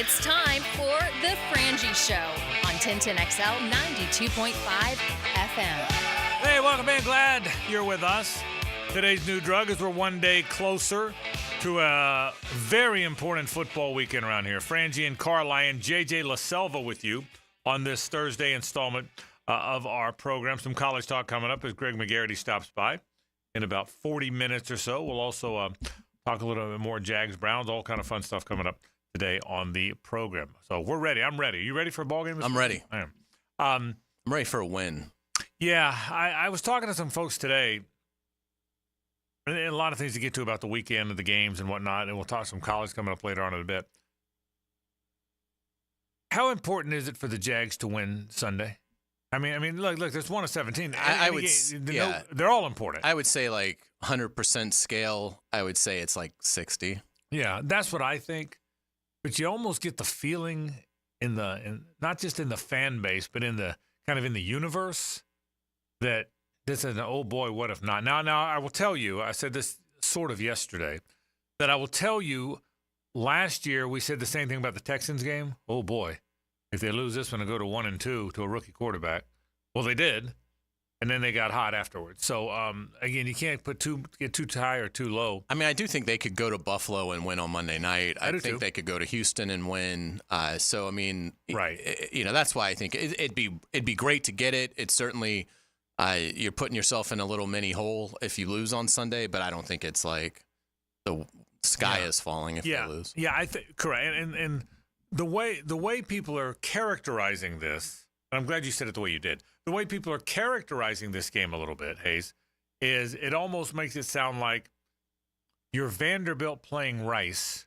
It's time for The Frangie Show on 1010XL 92.5 FM. Hey, welcome in. Glad you're with us. Today's new drug is we're one day closer to a very important football weekend around here. Frangie and Carlyon, JJ LaSelva with you on this Thursday installment of our program. Some college talk coming up as Greg McGarity stops by in about 40 minutes or so. We'll also talk a little bit more Jags, Browns, all kind of fun stuff coming up today on the program. So we're ready. I'm ready. You ready for a ball game? I'm ready. I am. I'm ready for a win. Yeah, I was talking to some folks today, and a lot of things to get to about the weekend of the games and whatnot, and we'll talk some college coming up later on in a bit. How important is it for the Jags to win Sunday? I mean, look, there's 1 of 17. I would, they're all important. I would say like 100% scale. I would say it's like 60. Yeah, that's what I think. But you almost get the feeling in not just in the fan base, but in the kind of in the universe that this is an oh boy, what if not? Now I will tell you, I said this sort of yesterday, that I will tell you last year we said the same thing about the Texans game. Oh boy, if they lose this one and go to 1-2 to a rookie quarterback. Well, they did. And then they got hot afterwards. So, again, you can't get too high or too low. I mean, I do think they could go to Buffalo and win on Monday night. I think too. they could go to Houston and win. So, I mean, right. That's why I think it'd be great to get it. It's certainly you're putting yourself in a little mini hole if you lose on Sunday, but I don't think it's like the sky is falling if they lose. Yeah, I think correct. And the way people are characterizing this, and I'm glad you said it the way you did. The way people are characterizing this game a little bit, Hays, is it almost makes it sound like you're Vanderbilt playing Rice,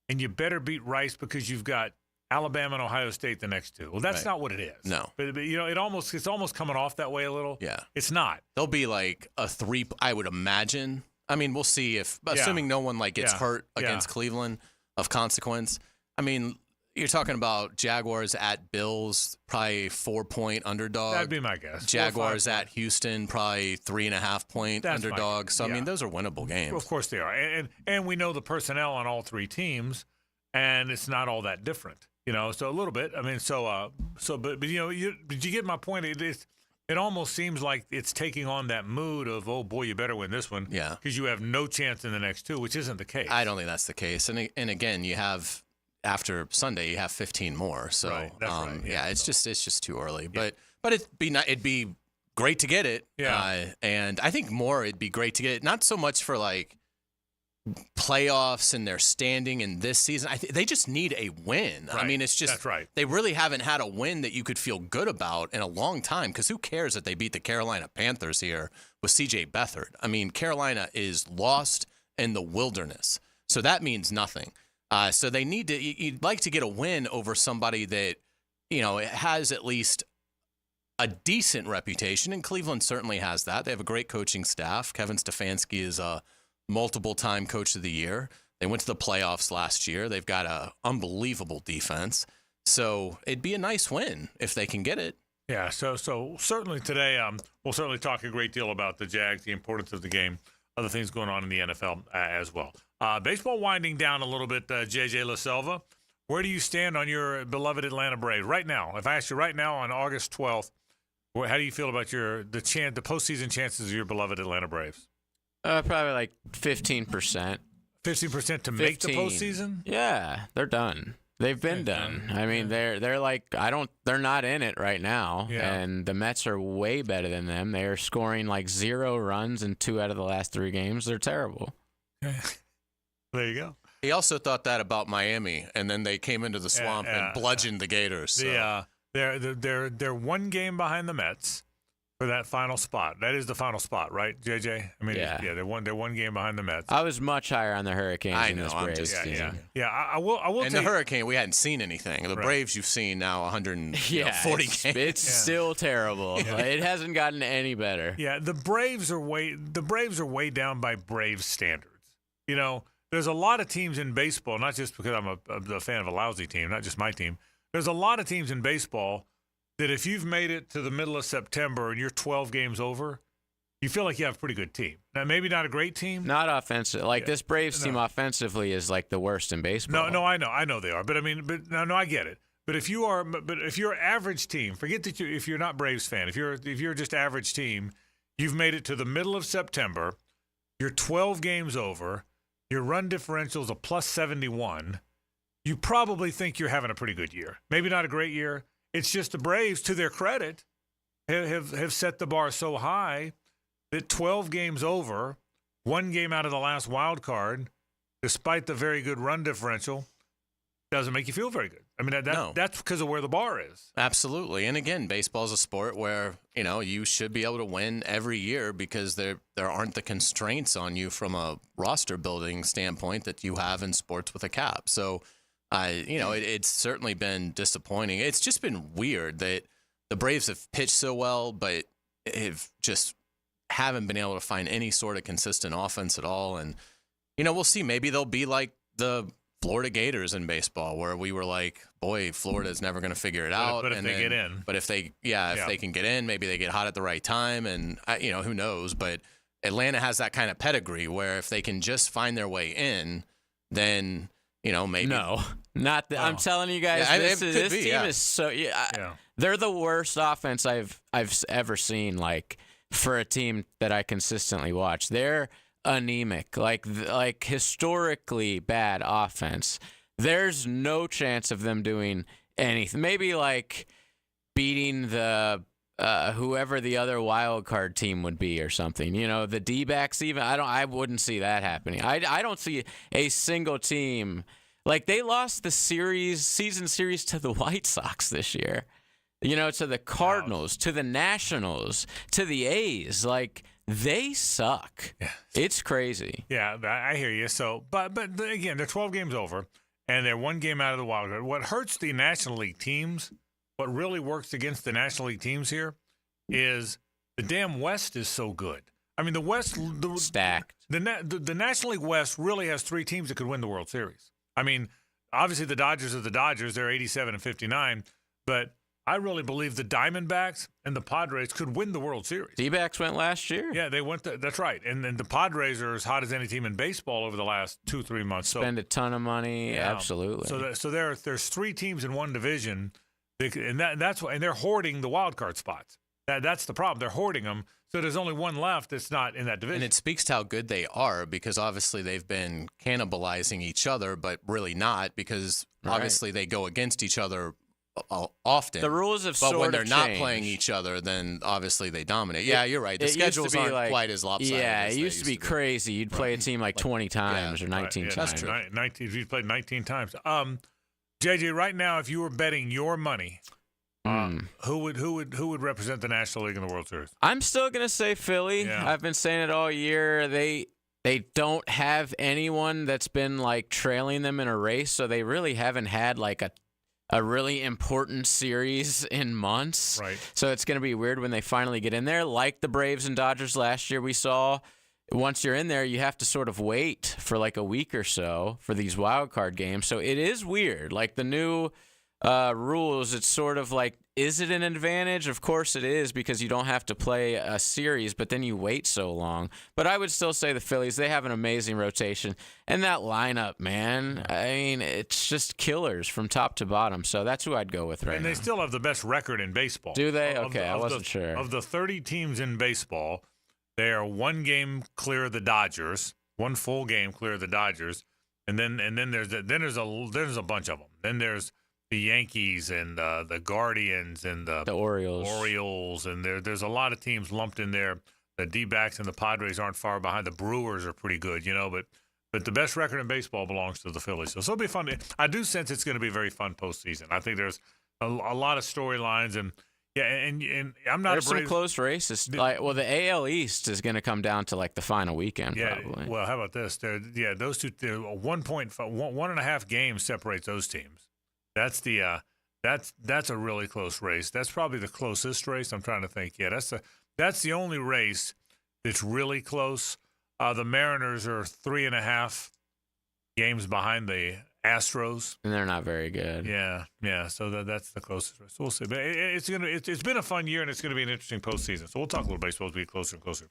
and you better beat Rice because you've got Alabama and Ohio State the next two. Well, that's not what it is. No. But it's almost coming off that way a little. Yeah. It's not. There'll be like a 3, I would imagine. I mean, we'll see assuming no one gets hurt against Cleveland of consequence. I mean, you're talking about Jaguars at Bills, probably 4-point underdog. That'd be my guess. Jaguars at Houston, probably 3.5-point underdog. So, I mean, those are winnable games. Of course they are. And we know the personnel on all three teams, and it's not all that different. So a little bit. I mean, but did you get my point? It almost seems like it's taking on that mood of, oh, boy, you better win this one. Yeah. Because you have no chance in the next two, which isn't the case. I don't think that's the case. And again, you have – after Sunday, you have 15 more. So, right. That's right. Yeah, it's just too early. Yeah. But it'd be great to get it. Yeah. And I think more it'd be great to get it. Not so much for like playoffs and their standing in this season. They just need a win. Right. I mean, it's just that's right. They really haven't had a win that you could feel good about in a long time. Because who cares that they beat the Carolina Panthers here with C.J. Beathard? I mean, Carolina is lost in the wilderness, so that means nothing. So they need to. You'd like to get a win over somebody that has at least a decent reputation, and Cleveland certainly has that. They have a great coaching staff. Kevin Stefanski is a multiple-time coach of the year. They went to the playoffs last year. They've got an unbelievable defense. So it'd be a nice win if they can get it. Yeah. So certainly today, we'll certainly talk a great deal about the Jags, the importance of the game, other things going on in the NFL as well. Baseball winding down a little bit, JJ LaSelva. Where do you stand on your beloved Atlanta Braves right now? If I ask you right now on August 12th, how do you feel about the postseason chances of your beloved Atlanta Braves? Probably like 15%. 15% to make the postseason? Yeah, they're done. They've been done. I mean, they're like they're not in it right now, and the Mets are way better than them. They are scoring like 0 runs in 2 out of the last 3 games. They're terrible. There you go. He also thought that about Miami, and then they came into the swamp and bludgeoned the Gators. So. They're 1 game behind the Mets for that final spot. That is the final spot, right, JJ? I mean, they're one game behind the Mets. I was much higher on the Hurricanes in this Braves season. I will. And the Hurricane, we hadn't seen anything. The Braves, you've seen now 140 games. It's still terrible. It hasn't gotten any better. Yeah, the Braves are way down by Braves standards. There's a lot of teams in baseball, not just because I'm a fan of a lousy team, not just my team. There's a lot of teams in baseball that if you've made it to the middle of September and you're 12 games over, you feel like you have a pretty good team. Now, maybe not a great team. Not offensive. Like this Braves team offensively is like the worst in baseball. No, I know they are. But I mean, I get it. But if you're average team, forget that if you're not Braves fan, if you're just average team, you've made it to the middle of September. You're 12 games over. Your run differential is a plus 71. You probably think you're having a pretty good year. Maybe not a great year. It's just the Braves, to their credit, have set the bar so high that 12 games over, 1 game out of the last wild card, despite the very good run differential, doesn't make you feel very good. I mean, that's because of where the bar is. Absolutely. And again, baseball is a sport where, you should be able to win every year because there aren't the constraints on you from a roster building standpoint that you have in sports with a cap. So, it's certainly been disappointing. It's just been weird that the Braves have pitched so well, but haven't been able to find any sort of consistent offense at all. And, we'll see. Maybe they'll be like the Florida Gators in baseball, where we were like, boy, Florida's never going to figure it out. But if they get in. But if they can get in, maybe they get hot at the right time. And, who knows? But Atlanta has that kind of pedigree where if they can just find their way in, then, maybe. No, not that. I'm telling you guys, this team is so. They're the worst offense I've ever seen. Like for a team that I consistently watch, they're anemic, like historically bad offense. There's no chance of them doing anything. Maybe like beating the whoever the other wild card team would be or something. The D-backs even. I wouldn't see that happening. I don't see a single team. Like they lost the season series to the White Sox this year. To the Cardinals, to the Nationals, to the A's. Like they suck. Yeah. It's crazy. Yeah, I hear you. So, but again, they're 12 games over, and they're 1 game out of the wild card. What hurts the National League teams, what really works against the National League teams here, is the damn West is so good. I mean, the West stacked. The National League West really has 3 teams that could win the World Series. I mean, obviously the Dodgers are the Dodgers. They're 87 and 59, but I really believe the Diamondbacks and the Padres could win the World Series. D-backs went last year. Yeah, they went. That's right. And the Padres are as hot as any team in baseball over the last 2-3 months. Spend a ton of money. Yeah. Absolutely. So there's 3 teams in one division, and that's why. And they're hoarding the wild card spots. That's the problem. They're hoarding them. So there's only one left that's not in that division. And it speaks to how good they are because obviously they've been cannibalizing each other, but really not because obviously they go against each other often. The rules have but when they're not changed. Playing each other, then obviously they dominate. Yeah, you're right. The schedules aren't quite as lopsided. Yeah, it used to be crazy. You'd play a team like 20 times or 19 times. That's true. 19. You played 19 times. JJ, right now, if you were betting your money, who would represent the National League in the World Series? I'm still gonna say Philly. Yeah. I've been saying it all year. They don't have anyone that's been like trailing them in a race, so they really haven't had like a really important series in months. Right. So it's going to be weird when they finally get in there. Like the Braves and Dodgers last year we saw, once you're in there, you have to sort of wait for like a week or so for these wild card games. So it is weird. Like the new rules, it's sort of like, is it an advantage? Of course it is because you don't have to play a series, but then you wait so long. But I would still say the Phillies, they have an amazing rotation. And that lineup, man, I mean, it's just killers from top to bottom. So that's who I'd go with right now. And they still have the best record in baseball. Do they? Okay, I wasn't sure. Of the 30 teams in baseball, they are 1 game clear of the Dodgers, 1 full game clear of the Dodgers. And then there's a bunch of them. Then there's the Yankees and the Guardians and the Orioles, and there's a lot of teams lumped in there. The D-backs and the Padres aren't far behind. The Brewers are pretty good, but the best record in baseball belongs to the Phillies. So it'll be fun. I do sense it's going to be a very fun postseason. I think there's a lot of storylines and I'm not. There's some close races. The AL East is going to come down to like the final weekend, probably. Well, how about this? Those two, 1.5 games separates those teams. That's a really close race. That's probably the closest race. I'm trying to think. Yeah, that's the only race that's really close. The Mariners are 3.5 games behind the Astros, and they're not very good. Yeah. So that's the closest race. So we'll see. But it's been a fun year, and it's gonna be an interesting postseason. So we'll talk a little baseball as we get closer and closer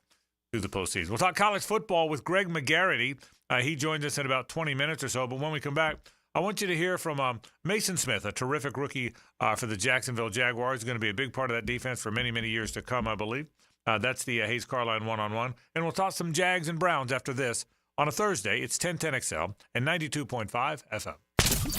through the postseason. We'll talk college football with Greg McGarity. He joins us in about 20 minutes or so. But when we come back, I want you to hear from Mason Smith, a terrific rookie for the Jacksonville Jaguars. He's going to be a big part of that defense for many, many years to come, I believe. That's the Hays Carlyon one-on-one. And we'll talk some Jags and Browns after this on a Thursday. It's 1010XL and 92.5 FM.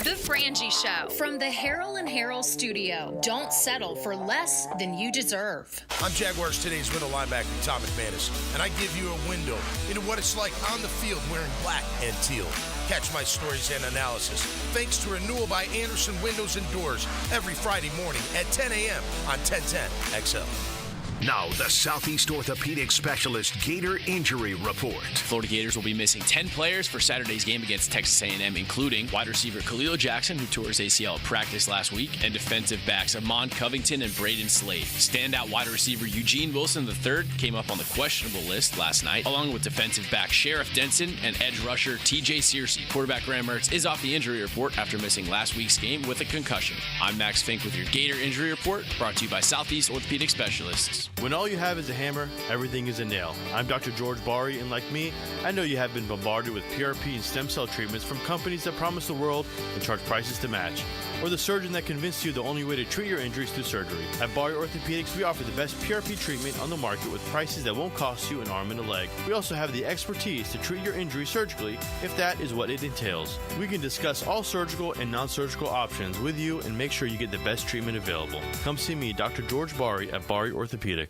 The Frangie Show from the Harrell and Harrell studio. Don't settle for less than you deserve. I'm Jaguars Today's middle linebacker, Tom McManus, and I give you a window into what it's like on the field wearing black and teal. Catch my stories and analysis thanks to Renewal by Anderson Windows and Doors every Friday morning at 10 a.m. on 1010XL. Now, the Southeast Orthopedic Specialist Gator Injury Report. Florida Gators will be missing 10 players for Saturday's game against Texas A&M, including wide receiver Khalil Jackson, who tore his ACL at practice last week, and defensive backs Amon Covington and Braden Slade. Standout wide receiver Eugene Wilson III came up on the questionable list last night, along with defensive back Sheriff Denson and edge rusher TJ Searcy. Quarterback Graham Mertz is off the injury report after missing last week's game with a concussion. I'm Max Fink with your Gator Injury Report, brought to you by Southeast Orthopedic Specialists. When all you have is a hammer, everything is a nail. I'm Dr. George Bari, and like me, I know you have been bombarded with PRP and stem cell treatments from companies that promise the world and charge prices to match. Or the surgeon that convinced you the only way to treat your injuries through surgery. At Bari Orthopedics, we offer the best PRP treatment on the market with prices that won't cost you an arm and a leg. We also have the expertise to treat your injury surgically if that is what it entails. We can discuss all surgical and non-surgical options with you and make sure you get the best treatment available. Come see me, Dr. George Bari at Bari Orthopedics.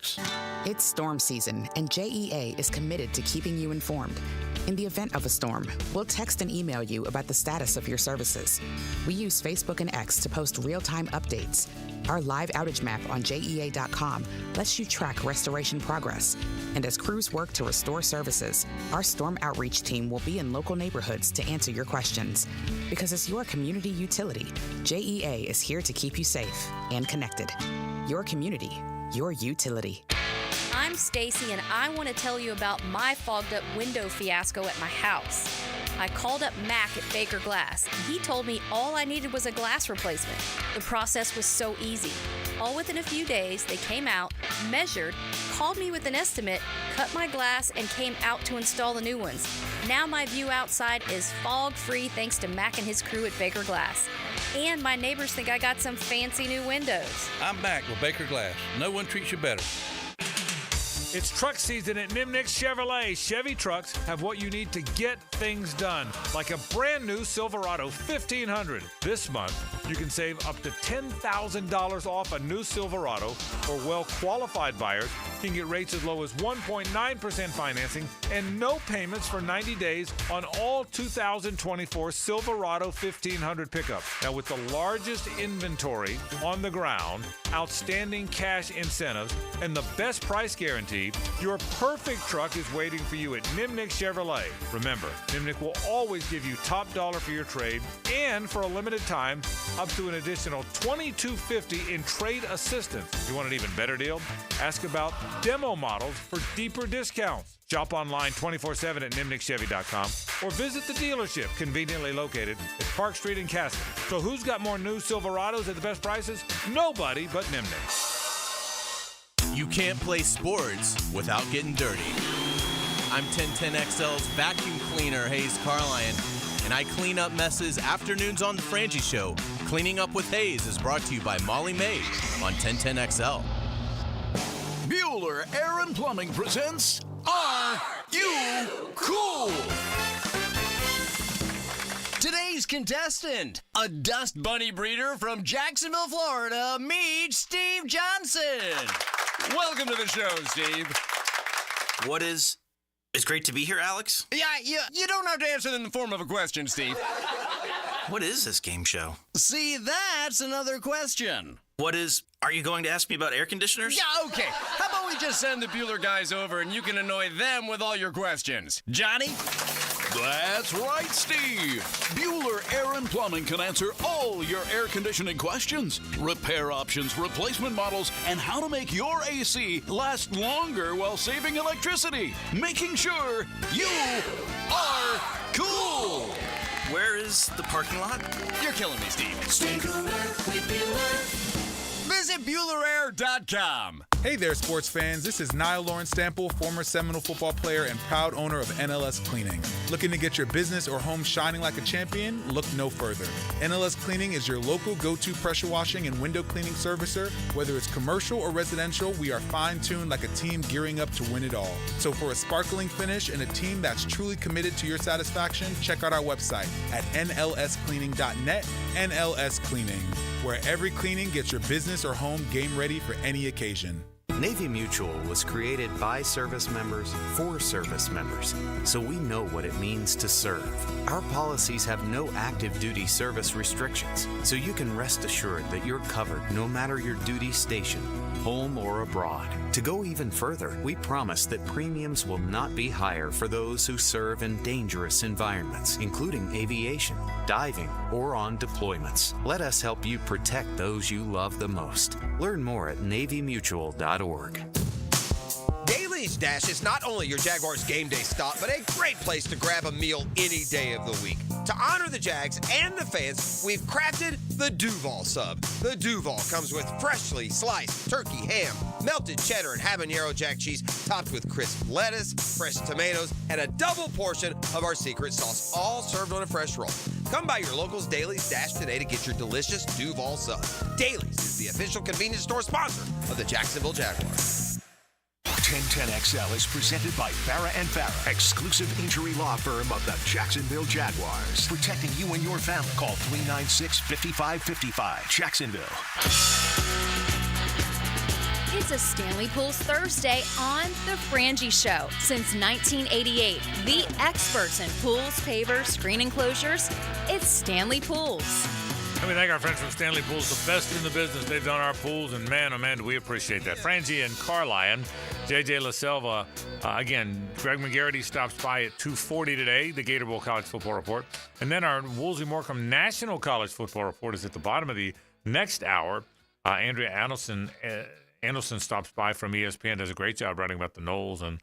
It's storm season, and JEA is committed to keeping you informed. In the event of a storm, we'll text and email you about the status of your services. We use Facebook and X to post real-time updates. Our live outage map on JEA.com lets you track restoration progress. And as crews work to restore services, our storm outreach team will be in local neighborhoods to answer your questions. Because as your community utility, JEA is here to keep you safe and connected. Your community, your utility. I'm Stacy, and I want to tell you about my fogged up window fiasco at my house. I called up Mac at Baker Glass, and he told me all I needed was a glass replacement. The process was so easy. All within a few days, they came out, measured, called me with an estimate, cut my glass, and came out to install the new ones. Now my view outside is fog-free thanks to Mac and his crew at Baker Glass. And my neighbors think I got some fancy new windows. I'm Mac with Baker Glass. No one treats you better. It's truck season at Nimnick Chevrolet. Chevy trucks have what you need to get things done, like a brand new Silverado 1500. This month, you can save up to $10,000 off a new Silverado, or well-qualified buyers can get rates as low as 1.9% financing and no payments for 90 days on all 2024 Silverado 1500 pickups. Now, with the largest inventory on the ground, outstanding cash incentives, and the best price guarantee, your perfect truck is waiting for you at Nimnick Chevrolet. Remember, Nimnick will always give you top dollar for your trade, and for a limited time, up to an additional $2,250 in trade assistance. You want an even better deal? Ask about demo models for deeper discounts. Shop online 24/7 at nimnickchevy.com or visit the dealership conveniently located at Park Street in Caston. So who's got more new Silverados at the best prices? Nobody but Nimnick. You can't play sports without getting dirty. I'm 1010XL's vacuum cleaner, Hays Carlyon, and I clean up messes afternoons on The Frangie Show. Cleaning Up with Hays is brought to you by Molly May on 1010XL. Bueller Air & Plumbing presents Are You Cool? Today's contestant, a dust bunny breeder from Jacksonville, Florida, meet Steve Johnson. Welcome to the show, Steve. It's great to be here, Alex. Yeah, you don't have to answer it in the form of a question, Steve. What is this game show? See, that's another question. Are you going to ask me about air conditioners? Yeah, okay. How about we just send the Bueller guys over and you can annoy them with all your questions? Johnny? That's right, Steve. Bueller Air & Plumbing can answer all your air conditioning questions. Repair options, replacement models, and how to make your AC last longer while saving electricity. Making sure you are cool. Where is the parking lot? You're killing me, Steve. Stay cooler with Bueller. Visit BuellerAir.com. Hey there, sports fans. This is Niall Lawrence Stample, former Seminole football player and proud owner of NLS Cleaning. Looking to get your business or home shining like a champion? Look no further. NLS Cleaning is your local go-to pressure washing and window cleaning servicer. Whether it's commercial or residential, we are fine-tuned like a team gearing up to win it all. So for a sparkling finish and a team that's truly committed to your satisfaction, check out our website at nlscleaning.net. NLS Cleaning, where every cleaning gets your business or home game ready for any occasion. Navy Mutual was created by service members for service members, so we know what it means to serve. Our policies have no active duty service restrictions, so you can rest assured that you're covered no matter your duty station, home or abroad. To go even further, we promise that premiums will not be higher for those who serve in dangerous environments, including aviation, diving, or on deployments. Let us help you protect those you love the most. Learn more at NavyMutual.org. Daly's Dash is not only your Jaguars game day stop, but a great place to grab a meal any day of the week. To honor the Jags and the fans, we've crafted the Duval Sub. The Duval comes with freshly sliced turkey, ham, melted cheddar, and habanero jack cheese, topped with crisp lettuce, fresh tomatoes, and a double portion of our secret sauce, all served on a fresh roll. Come by your local's Daly's Dash today to get your delicious Duval Sub. Daly's is the official convenience store sponsor of the Jacksonville Jaguars. 1010XL is presented by Farah & Farah, exclusive injury law firm of the Jacksonville Jaguars. Protecting you and your family. Call 396-5555. Jacksonville. It's a Stanley Pools Thursday on The Frangie Show. Since 1988, the experts in pools, pavers, screen enclosures, it's Stanley Pools. And we thank our friends from Stanley Pools, the best in the business. They've done our pools, and man, oh man, do we appreciate that. Frangie and Carlyon, JJ LaSelva, again, Greg McGarity stops by at 2:40 today, the Gator Bowl College Football Report. And then our Woolsey Morecambe National College Football Report is at the bottom of the next hour. Andrea Anderson stops by from ESPN, does a great job writing about the Knowles and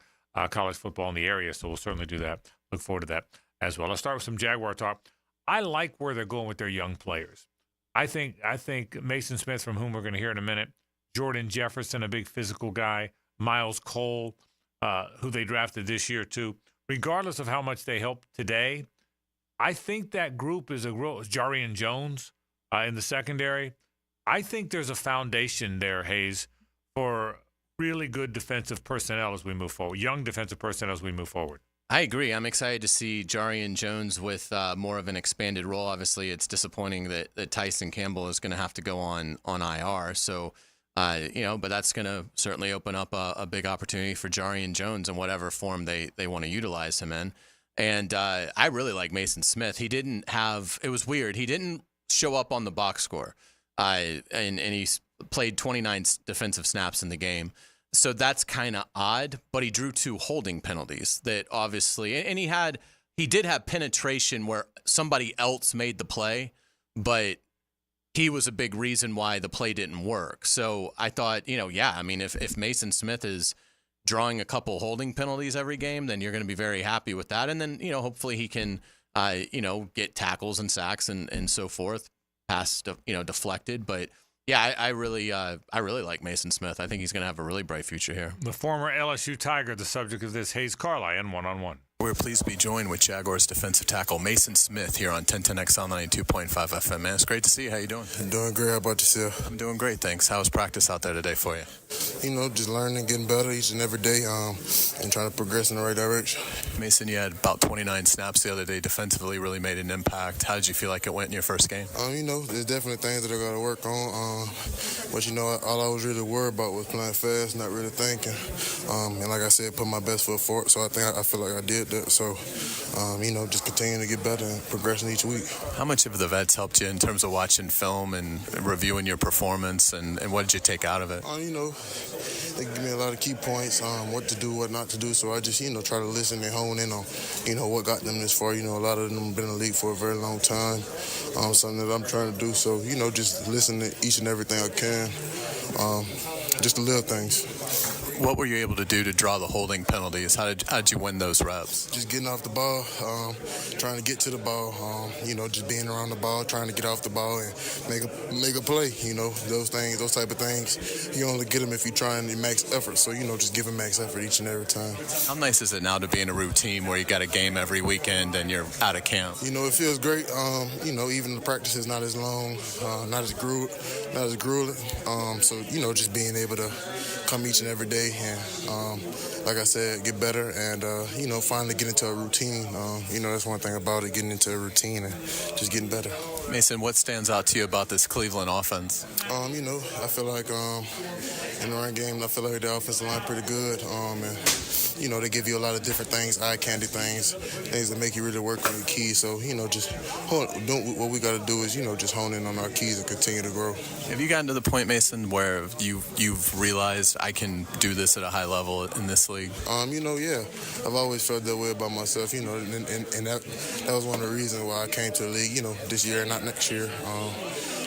college football in the area, so we'll certainly do that. Look forward to that as well. Let's start with some Jaguar talk. I like where they're going with their young players. I think Mason Smith, from whom we're going to hear in a minute, Jordan Jefferson, a big physical guy, Miles Cole, who they drafted this year too. Regardless of how much they help today, I think that group is Jarian Jones in the secondary. I think there's a foundation there, Hays, for really good defensive personnel as we move forward, young defensive personnel as we move forward. I agree. I'm excited to see Jarian Jones with more of an expanded role. Obviously, it's disappointing that Tyson Campbell is going to have to go on IR. So, but that's going to certainly open up a big opportunity for Jarian Jones in whatever form they want to utilize him in. And I really like Mason Smith. It was weird. He didn't show up on the box score, and he played 29 defensive snaps in the game. So that's kind of odd, but he drew 2 holding penalties that obviously, and he did have penetration where somebody else made the play, but he was a big reason why the play didn't work. So I thought, if Mason Smith is drawing a couple holding penalties every game, then you're going to be very happy with that. And then, hopefully he can, get tackles and sacks and so forth, pass, deflected. But yeah, I really like Mason Smith. I think he's going to have a really bright future here. The former LSU Tiger, the subject of this Hays Carlyon one-on-one. We're pleased to be joined with Jaguars defensive tackle Mason Smith here on 1010XL 92.5 FM. Man, it's great to see you. How you doing? I'm doing great. How about yourself? I'm doing great, thanks. How was practice out there today for you? Just learning, getting better each and every day, and trying to progress in the right direction. Mason, you had about 29 snaps the other day. Defensively, really made an impact. How did you feel like it went in your first game? There's definitely things that I got to work on. But all I was really worried about was playing fast, not really thinking. And like I said, put my best foot forward. So I feel like I did that. So, just continuing to get better and progressing each week. How much have the vets helped you in terms of watching film and reviewing your performance, and what did you take out of it? They give me a lot of key points, what to do, what not to do. So I just, try to listen and hone in on, what got them this far. A lot of them have been in the league for a very long time. Something that I'm trying to do. So, just listen to each and everything I can. Just the little things. What were you able to do to draw the holding penalties? How'd you win those reps? Just getting off the ball, trying to get to the ball, just being around the ball, trying to get off the ball and make a play. Those type of things. You only get them if you're trying to max effort. So, just giving max effort each and every time. How nice is it now to be in a routine where you got a game every weekend and you're out of camp? It feels great. Even the practice is not as long, not as grueling. So, just being able to come each and every day and, like I said, get better and, finally get into a routine. That's one thing about it, getting into a routine and just getting better. Mason, what stands out to you about this Cleveland offense? I feel like in the run game, I feel like the offensive line pretty good. And, they give you a lot of different things, eye candy things that make you really work on your keys. So, just what we got to do is, just hone in on our keys and continue to grow. Have you gotten to the point, Mason, where you've realized I can do this at a high level in this league? Yeah. I've always felt that way about myself, and that was one of the reasons why I came to the league, this year and not next year.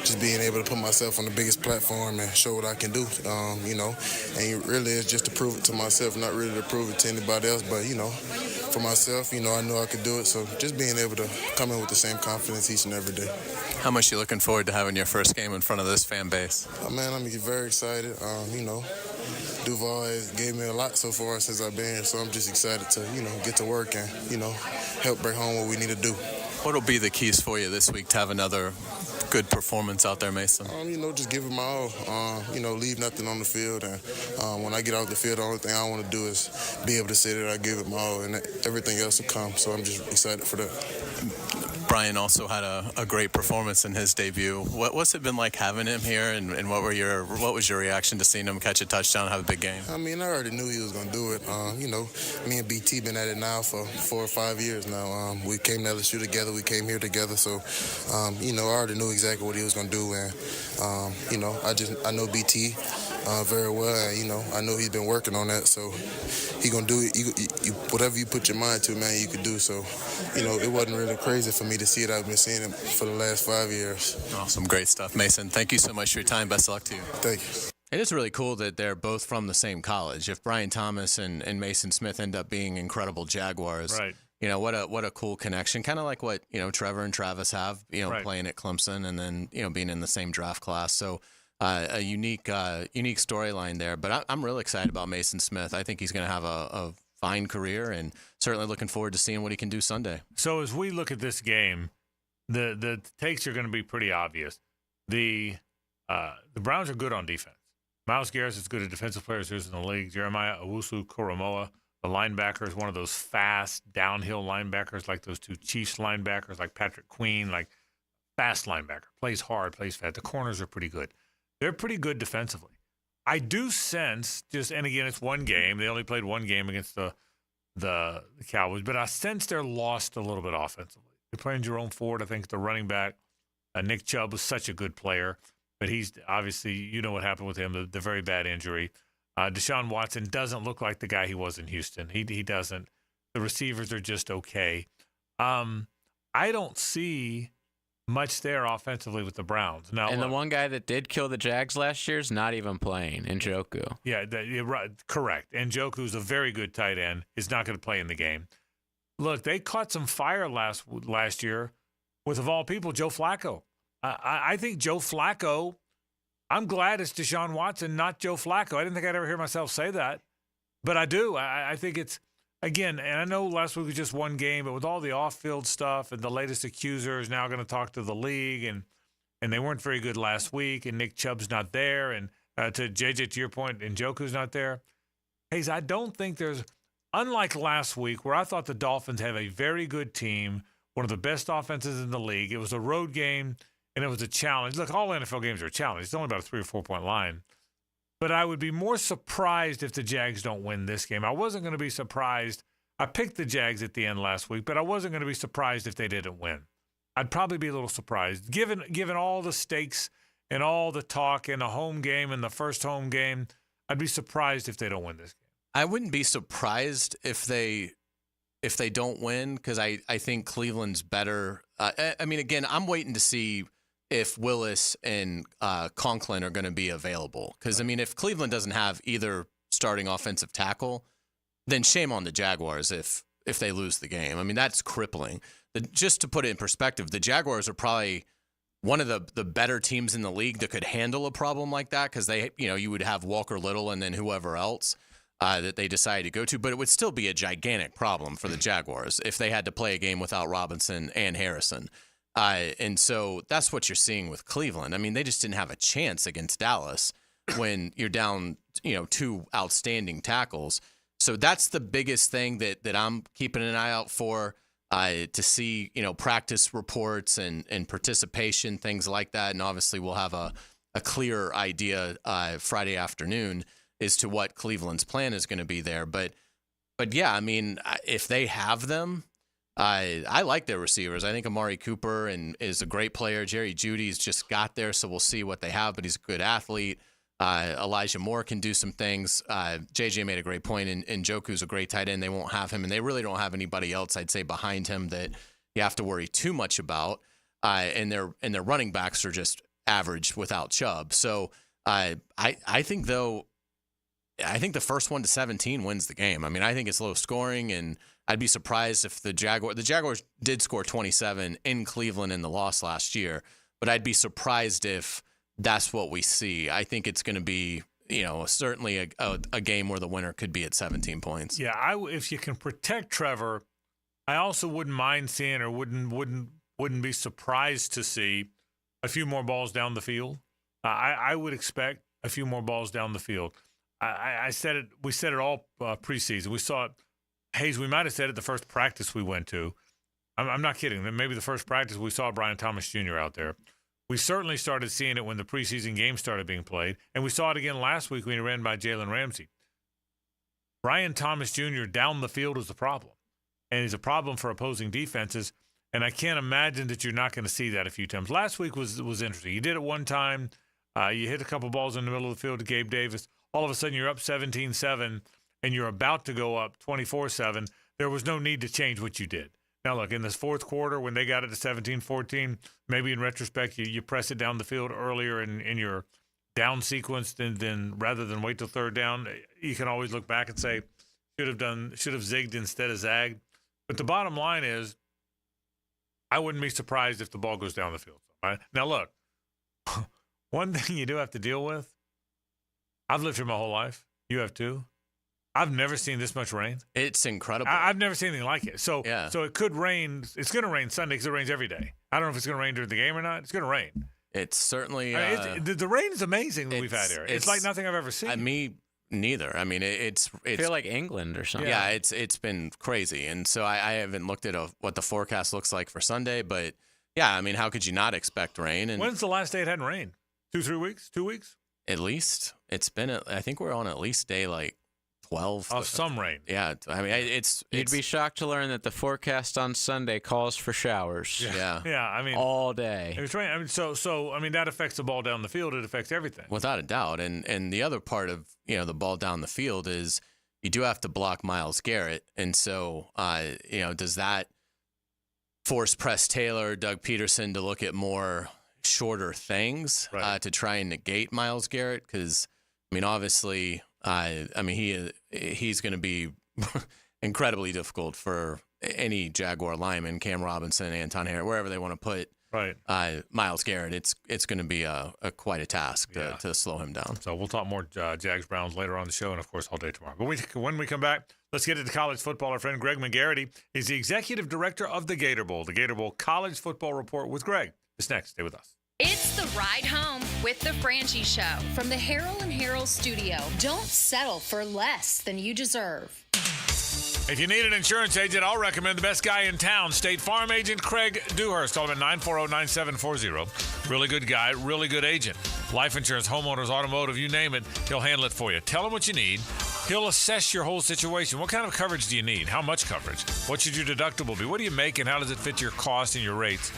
Just being able to put myself on the biggest platform and show what I can do, and really it's just to prove it to myself, not really to prove it to anybody else, but, for myself, I know I could do it. So just being able to come in with the same confidence each and every day. How much are you looking forward to having your first game in front of this fan base? Man, I'm very excited. Duval has gave me a lot so far since I've been here, so I'm just excited to, get to work and, help bring home what we need to do. What will be the keys for you this week to have another good performance out there, Mason? Just give it my all. Leave nothing on the field. And when I get off the field, the only thing I want to do is be able to say that I give it my all, and everything else will come. So I'm just excited for that. Brian also had a great performance in his debut. What's it been like having him here, and what was your reaction to seeing him catch a touchdown and have a big game? I already knew he was going to do it. Me and BT been at it now for 4 or 5 years now. We came to LSU together. We came here together. So, I already knew exactly what he was going to do. And, I know BT very well. And, I know he's been working on that. So he going to do it. Whatever you put your mind to, man, you could do. So, it wasn't really crazy for me to see it. I've been seeing him for the last 5 years. Awesome. Great stuff. Mason, thank you so much for your time. Best of luck to you. Thank you. It is really cool that they're both from the same college. If Brian Thomas and Mason Smith end up being incredible Jaguars, right. What a cool connection. Kind of like what, Trevor and Travis have, right. playing at Clemson and then, being in the same draft class. So a unique storyline there. But I'm really excited about Mason Smith. I think he's going to have a fine career and certainly looking forward to seeing what he can do Sunday. So as we look at this game, the takes are going to be pretty obvious. The Browns are good on defense. Myles Garrett is good at defensive players in the league. Jeremiah Owusu-Koramoah, the linebacker, is one of those fast downhill linebackers like those two Chiefs linebackers, like Patrick Queen, like fast linebacker. Plays hard, plays fast. The corners are pretty good. They're pretty good defensively. I do sense, and again, it's one game. They only played one game against the Cowboys, but I sense they're lost a little bit offensively. They're playing Jerome Ford, I think, the running back. Nick Chubb was such a good player, but he's obviously, what happened with him, the very bad injury. Deshaun Watson doesn't look like the guy he was in Houston. He doesn't. The receivers are just okay. I don't see much there offensively with the Browns. Now, the one guy that did kill the Jags last year is not even playing, Njoku. Yeah, you're right, correct. Njoku's a very good tight end. Is not going to play in the game. Look, they caught some fire last year with, of all people, Joe Flacco. I think Joe Flacco, I'm glad it's Deshaun Watson, not Joe Flacco. I didn't think I'd ever hear myself say that, but I do. I think it's, again, and I know last week was just one game, but with all the off-field stuff and the latest accuser is now going to talk to the league, and they weren't very good last week, and Nick Chubb's not there, and to JJ, to your point, Njoku's not there. Hays, I don't think there's, unlike last week where I thought the Dolphins have a very good team, one of the best offenses in the league. It was a road game, and it was a challenge. Look, all NFL games are a challenge. It's only about a 3 or 4 point line. But I would be more surprised if the Jags don't win this game. I wasn't going to be surprised. I picked the Jags at the end last week, but I wasn't going to be surprised if they didn't win. I'd probably be a little surprised. Given all the stakes and all the talk in the home game and the first home game, I'd be surprised if they don't win this game. I wouldn't be surprised if they don't win, because I think Cleveland's better. Again, I'm waiting to see if Willis and Conklin are going to be available. Because, if Cleveland doesn't have either starting offensive tackle, then shame on the Jaguars if they lose the game. I mean, that's crippling. Just to put it in perspective, the Jaguars are probably one of the better teams in the league that could handle a problem like that, because you would have Walker Little and then whoever else that they decided to go to, but it would still be a gigantic problem for the Jaguars if they had to play a game without Robinson and Harrison. And so that's what you're seeing with Cleveland. I mean, they just didn't have a chance against Dallas when you're down, 2 outstanding tackles. So that's the biggest thing that I'm keeping an eye out for, to see, practice reports and participation, things like that. And obviously we'll have a clear idea Friday afternoon as to what Cleveland's plan is going to be there. But yeah, I mean, if they have them, I like their receivers. I think Amari Cooper is a great player. Jerry Jeudy's just got there, so we'll see what they have, but he's a good athlete. Elijah Moore can do some things. JJ made a great point, and Njoku's a great tight end. They won't have him, and they really don't have anybody else, I'd say, behind him that you have to worry too much about. And their running backs are just average without Chubb. So I think, though, I think the first 1 to 17 wins the game. I mean, I think it's low scoring, and I'd be surprised if the Jaguars did score 27 in Cleveland in the loss last year, but I'd be surprised if that's what we see. I think it's going to be, certainly a game where the winner could be at 17 points. Yeah, if you can protect Trevor, I also wouldn't mind seeing, or wouldn't be surprised to see a few more balls down the field. I would expect a few more balls down the field. I said it. We said it all preseason. We saw it. Hays, we might have said it the first practice we went to. I'm not kidding. Maybe the first practice we saw Brian Thomas Jr. out there. We certainly started seeing it when the preseason games started being played, and we saw it again last week when he ran by Jalen Ramsey. Brian Thomas Jr. down the field is a problem, and he's a problem for opposing defenses, and I can't imagine that you're not going to see that a few times. Last week was interesting. You did it one time. You hit a couple balls in the middle of the field to Gabe Davis. All of a sudden, you're up 17-7, and you're about to go up 24-7. There was no need to change what you did. Now, look, in this fourth quarter, when they got it to 17-14, maybe in retrospect, you press it down the field earlier in your down sequence than rather than wait till third down. You can always look back and say, should have zigged instead of zagged. But the bottom line is, I wouldn't be surprised if the ball goes down the field. Right? Now, look, one thing you do have to deal with, I've lived here my whole life. You have too. I've never seen this much rain. It's incredible. I've never seen anything like it. So it could rain. It's going to rain Sunday because it rains every day. I don't know if it's going to rain during the game or not. It's going to rain. It's certainly the rain is amazing that we've had here. It's like nothing I've ever seen. Me neither. I mean, it's I feel like England or something. Yeah, it's been crazy, and so I haven't looked at what the forecast looks like for Sunday. But yeah, I mean, how could you not expect rain? And when's the last day it hadn't rained? 2-3 weeks? 2 weeks? At least it's been. I think we're on at least day like 12 of some rain. Yeah, I mean, you'd be shocked to learn that the forecast on Sunday calls for showers. Yeah. I mean, all day. It's rain. I mean, so I mean that affects the ball down the field. It affects everything without a doubt. And the other part of the ball down the field is you do have to block Myles Garrett, and so does that force Press Taylor, Doug Peterson to look at more shorter things to try and negate Myles Garrett? Because I mean, obviously. He's going to be incredibly difficult for any Jaguar lineman, Cam Robinson, Anton Harris, wherever they want to put Myles Garrett. It's going to be quite a task to slow him down. So we'll talk more Jags Browns later on the show, and of course all day tomorrow. But when we come back, let's get into college football. Our friend Greg McGarity is the executive director of the Gator Bowl College Football Report with Greg. It's next. Stay with us. It's the ride home with the Frangie Show from the Harrell and Harrell studio. Don't settle for less than you deserve. If you need an insurance agent, I'll recommend the best guy in town, State Farm agent Craig Dewhurst. Call him at 940-9740. Really good guy, really good agent. Life insurance, homeowners, automotive, you name it, he'll handle it for you. Tell him what you need. He'll assess your whole situation. What kind of coverage do you need? How much coverage? What should your deductible be? What do you make and how does it fit your cost and your rates?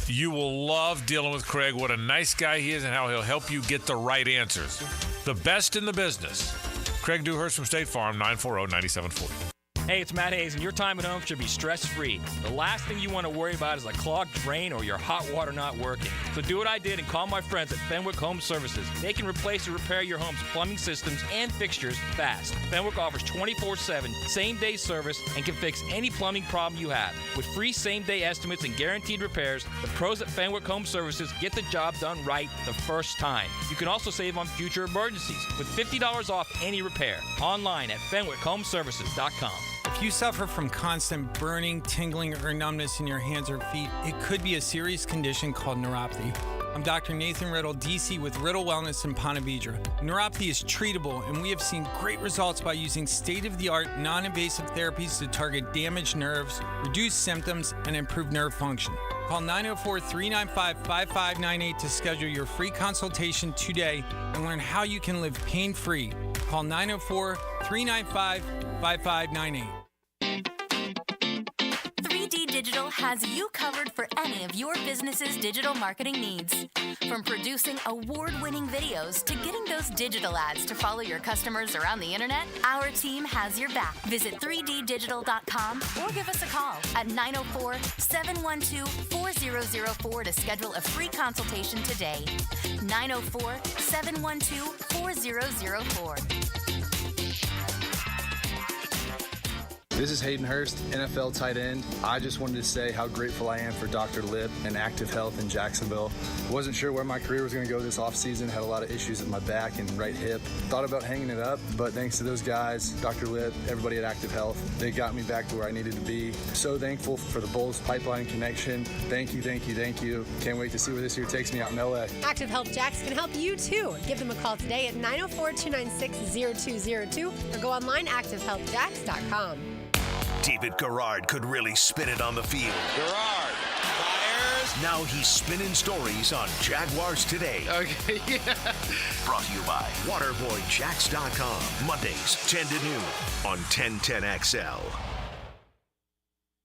You will love dealing with Craig. What a nice guy he is and how he'll help you get the right answers. The best in the business. Craig Dewhurst from State Farm, 940-9740. Hey, it's Matt Hays, and your time at home should be stress-free. The last thing you want to worry about is a clogged drain or your hot water not working. So do what I did and call my friends at Fenwick Home Services. They can replace or repair your home's plumbing systems and fixtures fast. Fenwick offers 24/7 same-day service and can fix any plumbing problem you have. With free same-day estimates and guaranteed repairs, the pros at Fenwick Home Services get the job done right the first time. You can also save on future emergencies with $50 off any repair. Online at FenwickHomeservices.com. If you suffer from constant burning, tingling, or numbness in your hands or feet, it could be a serious condition called neuropathy. I'm Dr. Nathan Riddle, DC with Riddle Wellness in Ponte Vedra. Neuropathy is treatable, and we have seen great results by using state-of-the-art, non-invasive therapies to target damaged nerves, reduce symptoms, and improve nerve function. Call 904-395-5598 to schedule your free consultation today and learn how you can live pain-free. Call 904-395-5598. 3D Digital has you covered for any of your business's digital marketing needs. From producing award-winning videos to getting those digital ads to follow your customers around the internet, our team has your back. Visit 3ddigital.com or give us a call at 904-712-4004 to schedule a free consultation today. 904-712-4004. This is Hayden Hurst, NFL tight end. I just wanted to say how grateful I am for Dr. Lip and Active Health in Jacksonville. Wasn't sure where my career was going to go this offseason. Had a lot of issues with my back and right hip. Thought about hanging it up, but thanks to those guys, Dr. Lip, everybody at Active Health, they got me back to where I needed to be. So thankful for the Bulls pipeline connection. Thank you, thank you, thank you. Can't wait to see where this year takes me out in LA. Active Health Jacks can help you too. Give them a call today at 904-296-0202 or go online activehealthjacks.com. David Garrard could really spin it on the field. Garrard fires. Now he's spinning stories on Jaguars Today. Okay, yeah. Brought to you by WaterboyJacks.com. Mondays, 10 to noon on 1010XL.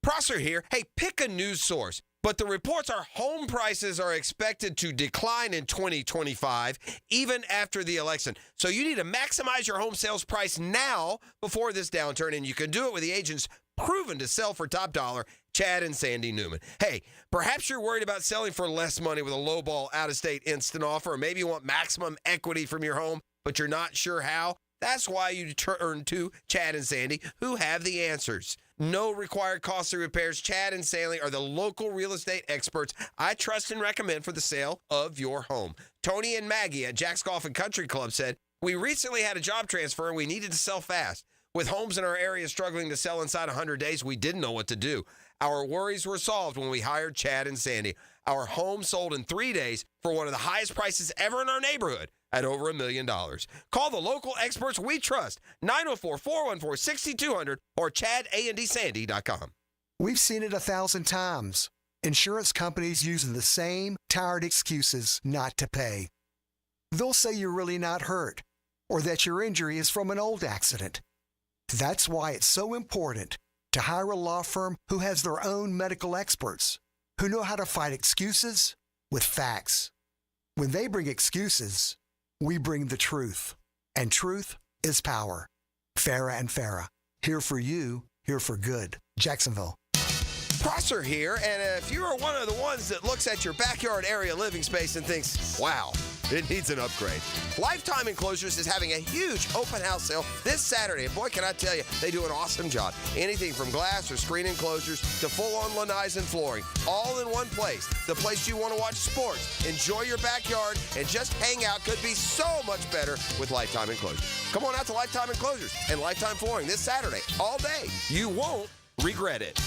Prosser here. Hey, pick a news source. But the reports are home prices are expected to decline in 2025, even after the election. So you need to maximize your home sales price now before this downturn, and you can do it with the agents proven to sell for top dollar, Chad and Sandy Newman. Hey, perhaps you're worried about selling for less money with a lowball out-of-state instant offer, or maybe you want maximum equity from your home, but you're not sure how. That's why you turn to Chad and Sandy, who have the answers. No required costly repairs. Chad and Sandy are the local real estate experts I trust and recommend for the sale of your home. Tony and Maggie at Jack's Golf and Country Club said, "We recently had a job transfer and we needed to sell fast. With homes in our area struggling to sell inside 100 days, we didn't know what to do. Our worries were solved when we hired Chad and Sandy. Our home sold in 3 days for one of the highest prices ever in our neighborhood at over $1 million. Call the local experts we trust, 904-414-6200 or ChadAndDSandy.com. We've seen it 1,000 times. Insurance companies using the same tired excuses not to pay. They'll say you're really not hurt or that your injury is from an old accident. That's why it's so important to hire a law firm who has their own medical experts who know how to fight excuses with facts. When they bring excuses, we bring the truth, and truth is power. Farah and Farah, here for you, here for good. Jacksonville. Prosser here, and if you are one of the ones that looks at your backyard area living space and thinks, wow, it needs an upgrade, Lifetime Enclosures is having a huge open house sale this Saturday. And boy, can I tell you, they do an awesome job. Anything from glass or screen enclosures to full-on lanais and flooring, all in one place. The place you want to watch sports, enjoy your backyard, and just hang out could be so much better with Lifetime Enclosures. Come on out to Lifetime Enclosures and Lifetime Flooring this Saturday, all day. You won't regret it.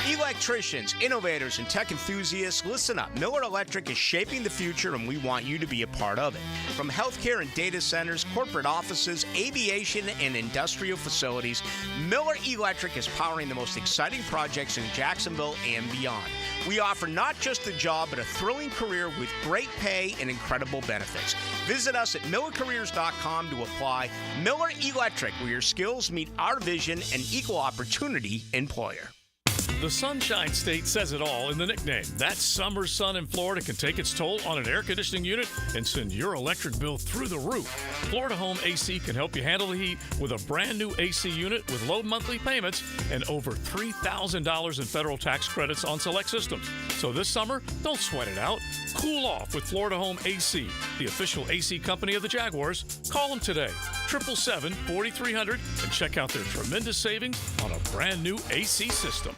Electricians, innovators, and tech enthusiasts, listen up. Miller Electric is shaping the future, and we want you to be a part of it. From healthcare and data centers, corporate offices, aviation, and industrial facilities, Miller Electric is powering the most exciting projects in Jacksonville and beyond. We offer not just a job, but a thrilling career with great pay and incredible benefits. Visit us at millercareers.com to apply. Miller Electric, where your skills meet our vision and equal opportunity employer. The Sunshine State says it all in the nickname. That summer sun in Florida can take its toll on an air conditioning unit and send your electric bill through the roof. Florida Home AC can help you handle the heat with a brand new AC unit with low monthly payments and over $3,000 in federal tax credits on select systems. So this summer, don't sweat it out. Cool off with Florida Home AC, the official AC company of the Jaguars. Call them today, 777-4300, and check out their tremendous savings on a brand new AC system.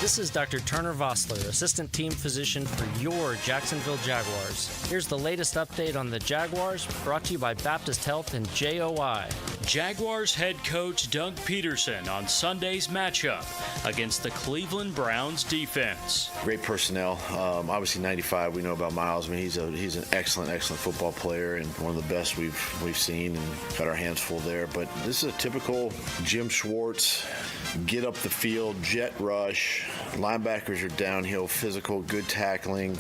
This is Dr. Turner Vossler, Assistant Team Physician for your Jacksonville Jaguars. Here's the latest update on the Jaguars, brought to you by Baptist Health and JOI. Jaguars head coach Doug Peterson on Sunday's matchup against the Cleveland Browns defense. Great personnel. Obviously 95, we know about Miles. I mean, he's an excellent football player and one of the best we've seen, and got our hands full there. But this is a typical Jim Schwartz, get up the field, jet rush. Linebackers are downhill, physical, good tackling,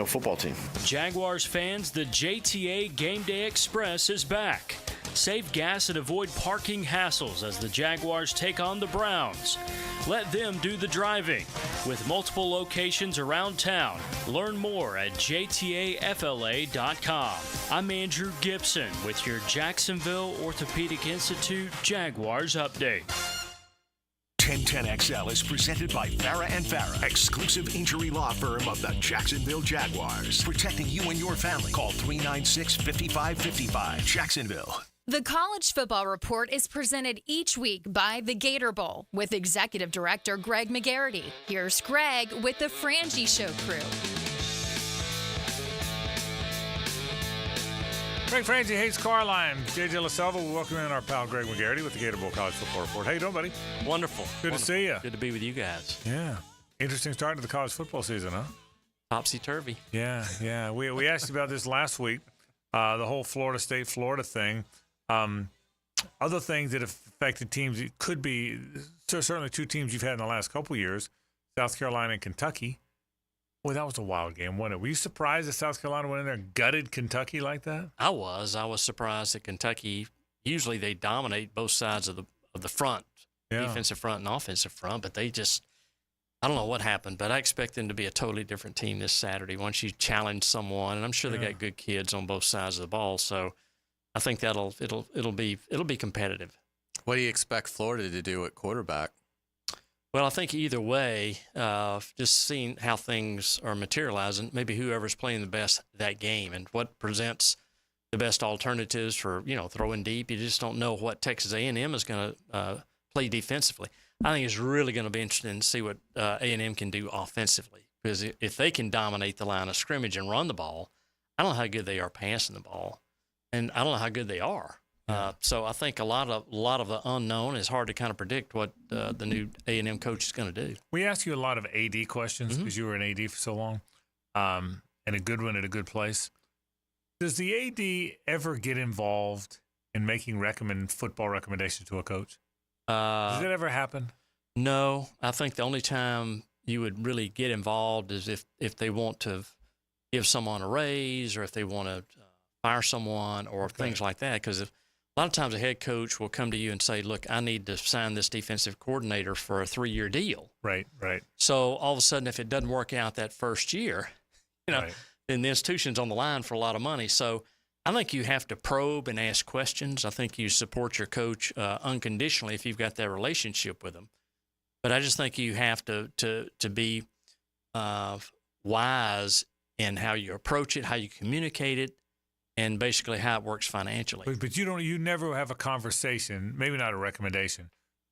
football team. Jaguars fans, the JTA Game Day Express is back. Save gas and avoid parking hassles as the Jaguars take on the Browns. Let them do the driving. With multiple locations around town, learn more at jtafla.com. I'm Andrew Gibson with your Jacksonville Orthopedic Institute Jaguars update. 1010XL is presented by Farah & Farah, exclusive injury law firm of the Jacksonville Jaguars. Protecting you and your family. Call 396-5555. Jacksonville. The College Football Report is presented each week by the Gator Bowl with Executive Director Greg McGarity. Here's Greg with the Frangie Show crew. Frank Frangie, Hays Carlyon, JJ LaSelva. We welcome in our pal Greg McGarity with the Gator Bowl College Football Report. How you doing, buddy? Wonderful. Good to see you. Good to be with you guys. Yeah. Interesting start to the college football season, huh? Topsy-turvy. Yeah. We asked you about this last week, the whole Florida State-Florida thing. Other things that have affected teams, it could be certainly two teams you've had in the last couple of years, South Carolina and Kentucky. Boy, that was a wild game, wasn't it? Were you surprised that South Carolina went in there and gutted Kentucky like that? I was surprised that Kentucky, usually they dominate both sides of the front, defensive front and offensive front, but they just, I don't know what happened, but I expect them to be a totally different team this Saturday once you challenge someone, and I'm sure they got good kids on both sides of the ball, so I think it'll be competitive. What do you expect Florida to do at quarterback? Well, I think either way, just seeing how things are materializing, maybe whoever's playing the best that game and what presents the best alternatives for, throwing deep. You just don't know what Texas A&M is going to play defensively. I think it's really going to be interesting to see what A&M can do offensively, because if they can dominate the line of scrimmage and run the ball, I don't know how good they are passing the ball, and I don't know how good they are. So I think a lot of the unknown is hard to kind of predict what the new A&M coach is going to do. We asked you a lot of AD questions because you were an AD for so long, and a good one at a good place. Does the AD ever get involved in making football recommendations to a coach? Does it ever happen? No. I think the only time you would really get involved is if they want to give someone a raise or if they want to fire someone or things like that, because a lot of times a head coach will come to you and say, look, I need to sign this defensive coordinator for a 3-year deal. Right. So all of a sudden, if it doesn't work out that first year, then the institution's on the line for a lot of money. So I think you have to probe and ask questions. I think you support your coach unconditionally if you've got that relationship with them. But I just think you have to be wise in how you approach it, how you communicate it, and basically how it works financially. But you never have a conversation, maybe not a recommendation,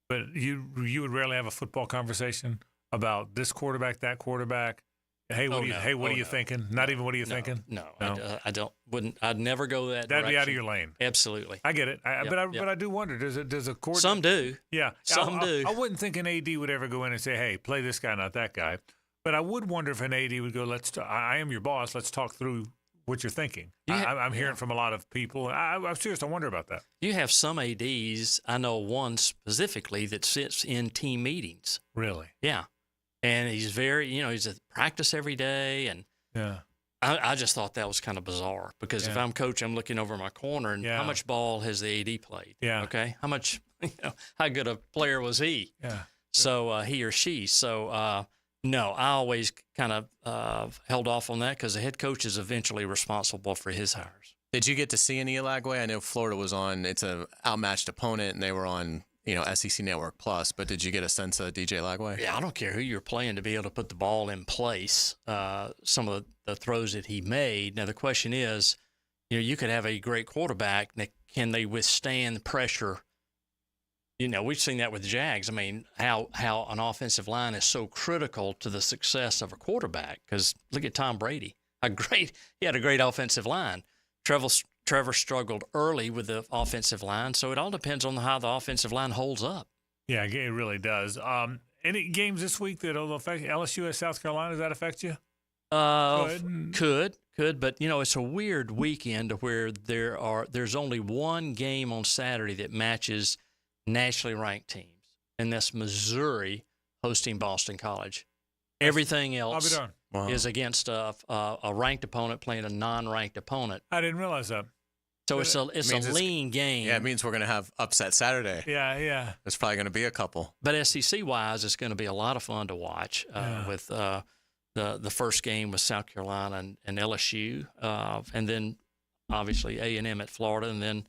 but you would rarely have a football conversation about this quarterback, that quarterback. Hey, what are you thinking? Not even what are you thinking? No. I'd never go that That'd direction. be out of your lane. Absolutely. I get it. But I do wonder, does a coordinator? Some do. Yeah. Some do. I wouldn't think an AD would ever go in and say, hey, play this guy, not that guy. But I would wonder if an AD would go, I am your boss. Let's talk through what you're thinking. I'm hearing from a lot of people. I'm serious. I wonder about that. You have some ADs. I know one specifically that sits in team meetings. Really? Yeah. And he's very, he's at practice every day. And I just thought that was kind of bizarre because if I'm coach, I'm looking over my corner and how much ball has the AD played? Yeah. Okay. How much, how good a player was he? Yeah. So he or she. So no, I always kind of held off on that because the head coach is eventually responsible for his hires. Did you get to see any Lagway? I know Florida was on. It's an outmatched opponent, and they were on SEC Network Plus. But did you get a sense of DJ Lagway? Yeah, I don't care who you're playing to be able to put the ball in place. Some of the throws that he made. Now the question is, you could have a great quarterback. Can they withstand the pressure? We've seen that with the Jags. I mean, how an offensive line is so critical to the success of a quarterback. Because look at Tom Brady. He had a great offensive line. Trevor struggled early with the offensive line, so it all depends on how the offensive line holds up. Yeah, it really does. Any games this week that'll affect LSU at South Carolina? Does that affect you? Could, but it's a weird weekend where there's only one game on Saturday that matches nationally ranked teams, and that's Missouri hosting Boston College. Everything else is against a ranked opponent playing a non-ranked opponent. I didn't realize that. So it's a lean game. Yeah, it means we're going to have upset Saturday. Yeah. There's probably going to be a couple. But SEC-wise, it's going to be a lot of fun to watch with the first game with South Carolina and LSU, and then obviously A&M at Florida, and then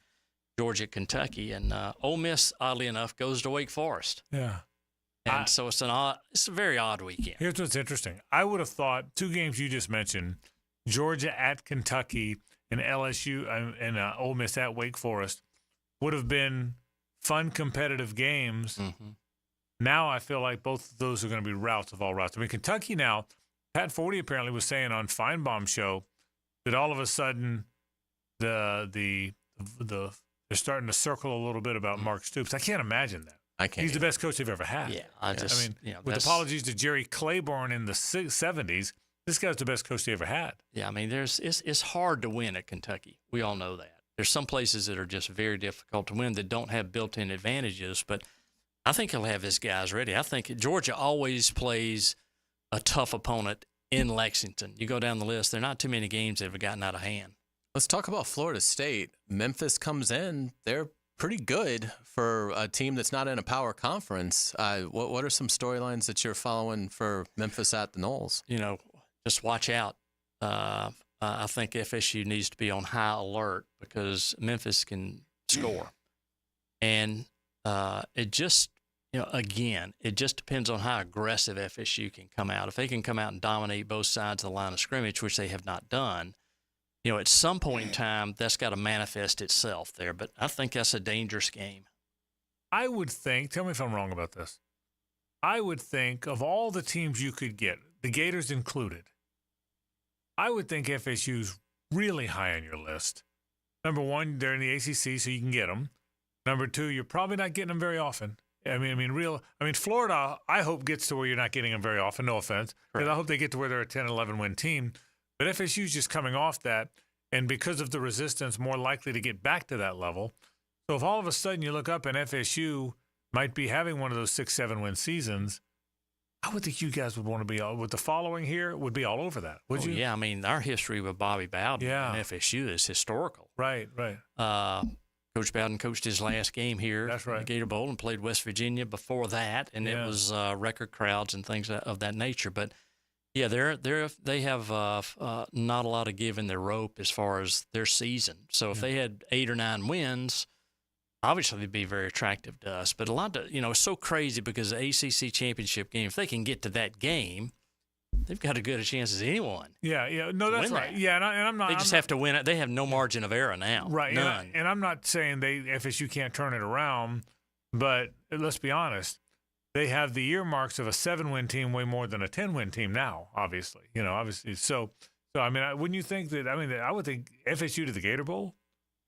Georgia at Kentucky. And Ole Miss, oddly enough, goes to Wake Forest. Yeah. And so it's a very odd weekend. Here's what's interesting. I would have thought two games you just mentioned, Georgia at Kentucky and LSU and Ole Miss at Wake Forest, would have been fun, competitive games. Mm-hmm. Now I feel like both of those are going to be routes of all routes. I mean, Kentucky now, Pat Forty apparently was saying on Feinbaum's show that all of a sudden they're starting to circle a little bit about Mark Stoops. I can't imagine that. I can't. He's the best coach they've ever had. Yeah, with apologies to Jerry Claiborne in the 70s, this guy's the best coach they ever had. Yeah, I mean, it's hard to win at Kentucky. We all know that. There's some places that are just very difficult to win that don't have built-in advantages, but I think he'll have his guys ready. I think Georgia always plays a tough opponent in Lexington. You go down the list, there are not too many games that have gotten out of hand. Let's talk about Florida State. Memphis comes in. They're pretty good for a team that's not in a power conference. What are some storylines that you're following for Memphis at the Knolls? Just watch out. I think FSU needs to be on high alert because Memphis can score. And it just depends on how aggressive FSU can come out. If they can come out and dominate both sides of the line of scrimmage, which they have not done, at some point in time, that's got to manifest itself there. But I think that's a dangerous game. I would think, tell me if I'm wrong about this, I would think of all the teams you could get, the Gators included, I would think FSU's really high on your list. Number one, they're in the ACC, so you can get them. Number two, you're probably not getting them very often. I mean, Florida, I hope gets to where you're not getting them very often, no offense, because I hope they get to where they're a 10, 11-win team. But FSU's just coming off that, and because of the resistance, more likely to get back to that level. So if all of a sudden you look up and FSU might be having one of those 6, 7-win seasons, I would think you guys would want to be, with the following here, would be all over that, would you? Yeah, I mean, our history with Bobby Bowden and FSU is historical. Right. Coach Bowden coached his last game here at the Gator Bowl and played West Virginia before that, and it was record crowds and things of that nature. But yeah, they have not a lot of give in their rope as far as their season. So if they had 8 or 9 wins, obviously they'd be very attractive to us. But a lot of it's so crazy because the ACC championship game, if they can get to that game, they've got as good a chance as anyone. Yeah. No, that's right. That. Yeah, and I'm not. They just have to win it. They have no margin of error now. Right. None. And I'm not saying FSU can't turn it around, but let's be honest. They have the earmarks of a 7-win team way more than a 10-win team now, obviously. So I mean, wouldn't you think that? I mean, I would think FSU to the Gator Bowl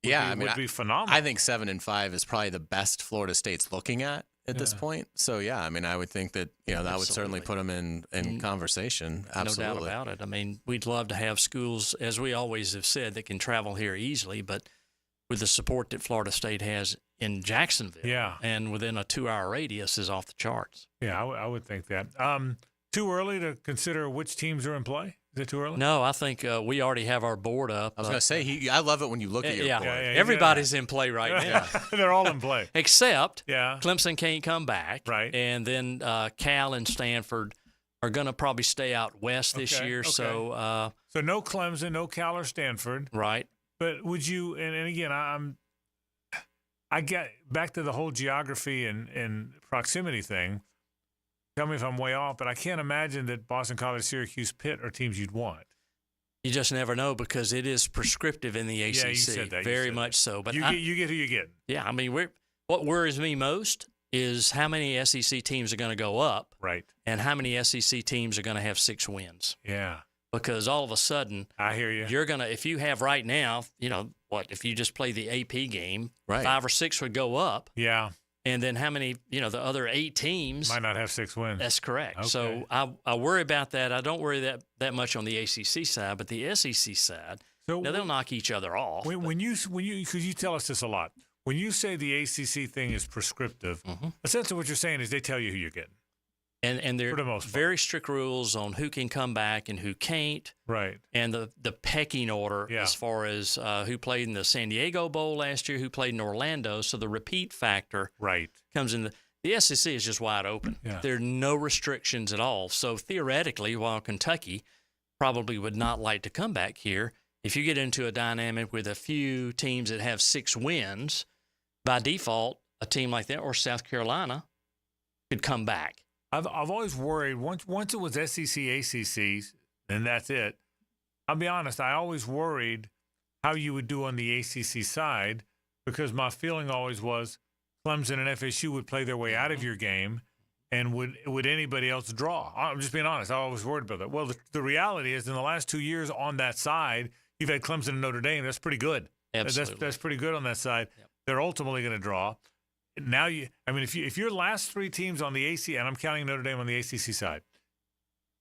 would be phenomenal. I think 7-5 is probably the best Florida State's looking at this point. So, yeah, I mean, I would think that, that would certainly put them in conversation. Absolutely. No doubt about it. I mean, we'd love to have schools, as we always have said, that can travel here easily, but with the support that Florida State has in Jacksonville and within a 2-hour radius is off the charts. Yeah, I would think that. Too early to consider which teams are in play? Is it too early? No, I think we already have our board up. I was going to say, I love it when you look at your board. Everybody's in play right now. They're all in play. Except Clemson can't come back. Right. And then Cal and Stanford are going to probably stay out west this year. Okay. So no Clemson, no Cal or Stanford. Right. But would you, and again, I get back to the whole geography and proximity thing. Tell me if I'm way off, but I can't imagine that Boston College, Syracuse, Pitt are teams you'd want. You just never know because it is prescriptive in the ACC. Yeah, you said that. Very much so. But you get who you get. Yeah, I mean, what worries me most is how many SEC teams are going to go up, right, and how many SEC teams are going to have 6 wins. Yeah. Because all of a sudden, I hear you. You're gonna, if you have right now, if you just play the AP game, 5 or 6 would go up. Yeah. And then how many, the other 8 teams might not have 6 wins. That's correct. Okay. So I worry about that. I don't worry that much on the ACC side, but the SEC side, now they'll knock each other off. When you because you tell us this a lot, when you say the ACC thing is prescriptive, essentially what you're saying is they tell you who you're getting. And there are very strict rules on who can come back and who can't. Right. And the pecking order as far as who played in the San Diego Bowl last year, who played in Orlando. So the repeat factor comes in. The SEC is just wide open. Yeah. There are no restrictions at all. So theoretically, while Kentucky probably would not like to come back here, if you get into a dynamic with a few teams that have 6 wins, by default, a team like that or South Carolina could come back. I've always worried once it was SEC, ACC, and that's it. I'll be honest, I always worried how you would do on the ACC side because my feeling always was Clemson and FSU would play their way out of your game, and would anybody else draw? I'm just being honest. I always worried about that. Well, the reality is in the last 2 years on that side, you've had Clemson and Notre Dame. That's pretty good. Absolutely. That's pretty good on that side. Yep. They're ultimately going to draw. Now if your last 3 teams on the ACC, and I'm counting Notre Dame on the ACC side,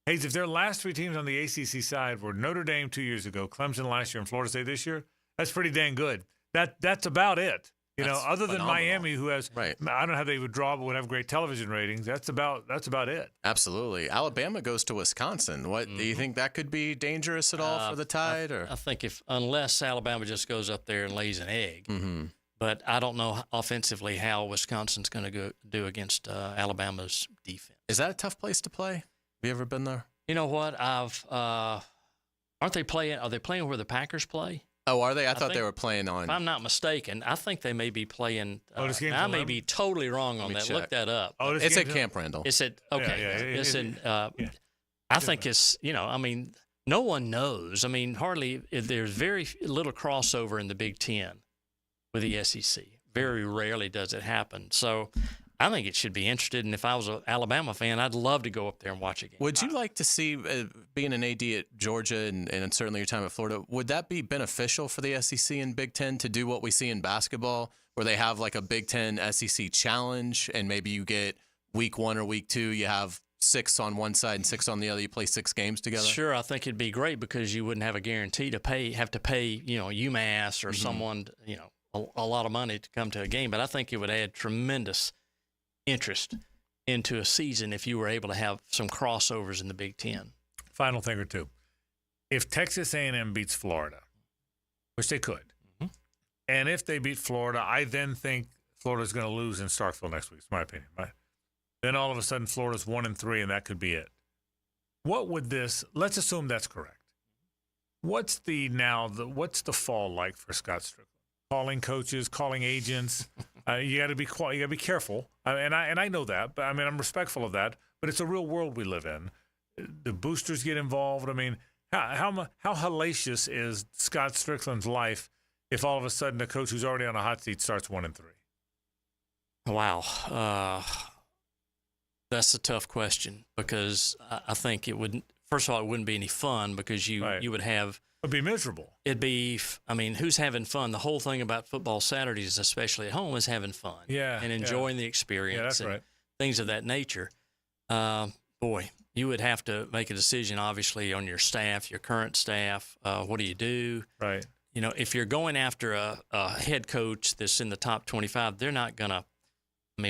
Hays, if their last 3 teams on the ACC side were Notre Dame 2 years ago, Clemson last year, and Florida State this year, that's pretty dang good. That's about it. That's other than phenomenal. Miami, who has I don't know how they would draw, but would have great television ratings. That's about it. Absolutely. Alabama goes to Wisconsin. What do you think that could be dangerous at all for the Tide? I think unless Alabama just goes up there and lays an egg. Mm-hmm. But I don't know offensively how Wisconsin's going to do against Alabama's defense. Is that a tough place to play? Have you ever been there? You know what? Aren't they playing? Are they playing where the Packers play? Oh, are they? I thought they were playing on. If I'm not mistaken, I think they may be playing. I may be totally wrong on that. Check. Look that up. Oh, it's at Camp Randall. It's at It's in. I think it's. No one knows. Hardly. There's very little crossover in the Big Ten with the SEC. Very rarely does it happen. So I think it should be interesting. And if I was an Alabama fan, I'd love to go up there and watch a game. Would you like to see, being an AD at Georgia and certainly your time at Florida, would that be beneficial for the SEC and Big Ten to do what we see in basketball, where they have like a Big Ten SEC challenge, and maybe you get week 1 or week 2, you have 6 on one side and 6 on the other. You play 6 games together. Sure, I think it'd be great because you wouldn't have a guarantee to have to pay, UMass or someone, a lot of money to come to a game. But I think it would add tremendous interest into a season if you were able to have some crossovers in the Big Ten. Final thing or two. If Texas A&M beats Florida, which they could, and if they beat Florida, I then think Florida's going to lose in Starkville next week. It's my opinion. Right? Then all of a sudden Florida's 1-3, and that could be it. What would this? Let's assume that's correct. What's the fall like for Scott Strickland? Calling coaches, calling agents. You got to be careful, and I know that. But I'm respectful of that. But it's a real world we live in. The boosters get involved. How hellacious is Scott Strickland's life if all of a sudden a coach who's already on a hot seat starts 1-3? Wow, that's a tough question because I think it wouldn't. First of all, it wouldn't be any fun because you would have. It'd be miserable. It'd be, who's having fun? The whole thing about football Saturdays, especially at home, is having fun. Yeah. And enjoying the experience. Yeah, that's right. Things of that nature. Boy, you would have to make a decision, obviously, on your staff, your current staff. What do you do? Right. If you're going after a head coach that's in the top 25, they're not going to,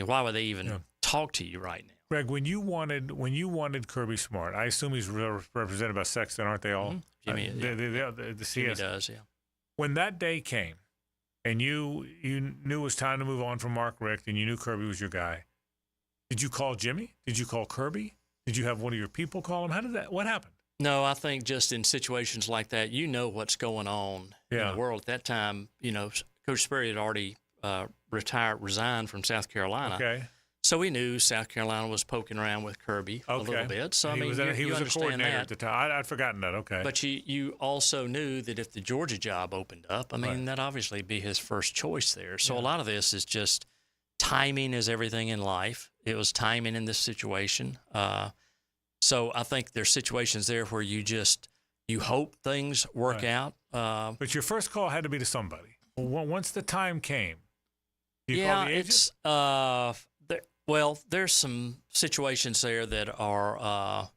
why would they even talk to you right now? Greg, when you wanted Kirby Smart, I assume he's represented by Sexton, aren't they all? Jimmy, the CS. Jimmy does, yeah. When that day came, and you knew it was time to move on from Mark Richt, and you knew Kirby was your guy, did you call Jimmy? Did you call Kirby? Did you have one of your people call him? What happened? No, I think just in situations like that, you know what's going on in the world. At that time, Coach Sperry had already resigned from South Carolina. Okay. So we knew South Carolina was poking around with Kirby a little bit. So, he was a coordinator at the time. I'd forgotten that. Okay. But you also knew that if the Georgia job opened up, that'd obviously be his first choice there. So a lot of this is just timing is everything in life. It was timing in this situation. So I think there's situations there where you hope things work out. But your first call had to be to somebody. Once the time came, you call the agent? Well, there's some situations there that are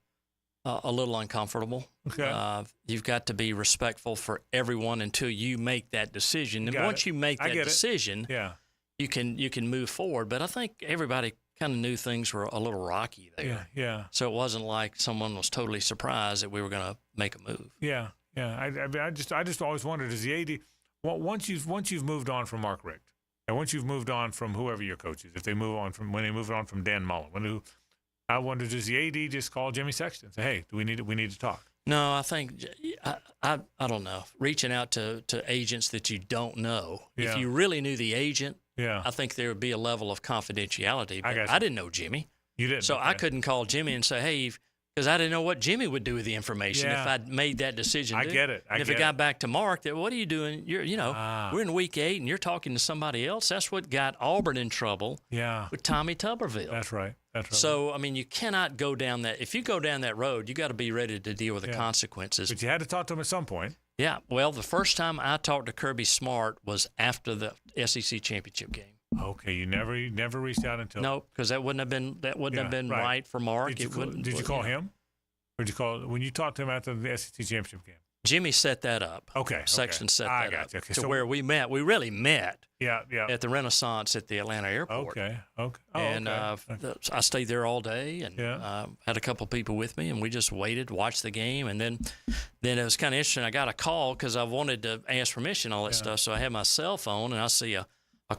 a little uncomfortable. Okay. You've got to be respectful for everyone until you make that decision. And once you make that decision, you can move forward. But I think everybody kind of knew things were a little rocky there. Yeah. So it wasn't like someone was totally surprised that we were going to make a move. Yeah. I just always wondered, is the AD once you've moved on from Mark Richt, and once you've moved on from whoever your coach is, when they move on from Dan Mullen, I wonder, does the AD just call Jimmy Sexton and say, hey, we need to talk? No, I think I don't know. Reaching out to agents that you don't know. If you really knew the agent, I think there would be a level of confidentiality. But I didn't know Jimmy. You didn't. So I couldn't call Jimmy and say, hey, because I didn't know what Jimmy would do with the information if I'd made that decision. I get it. If it got back to Mark, what are you doing? We're in week 8 and you're talking to somebody else. That's what got Auburn in trouble with Tommy Tuberville. That's right. So, you cannot go down that. If you go down that road, you got to be ready to deal with the consequences. But you had to talk to him at some point. Yeah. Well, the first time I talked to Kirby Smart was after the SEC championship game. Okay, you never reached out until. No, because that wouldn't have been right for Mark. Did you call him? Or did you call when you talked to him after the SEC championship game? Jimmy set that up. Okay. Sexton set that up. Okay. To where we met. We really met. Yeah. At the Renaissance at the Atlanta airport. Okay. And I stayed there all day and had a couple people with me, and we just waited, watched the game, and then it was kind of interesting. I got a call because I wanted to ask permission, all that stuff. So I had my cell phone, and I see a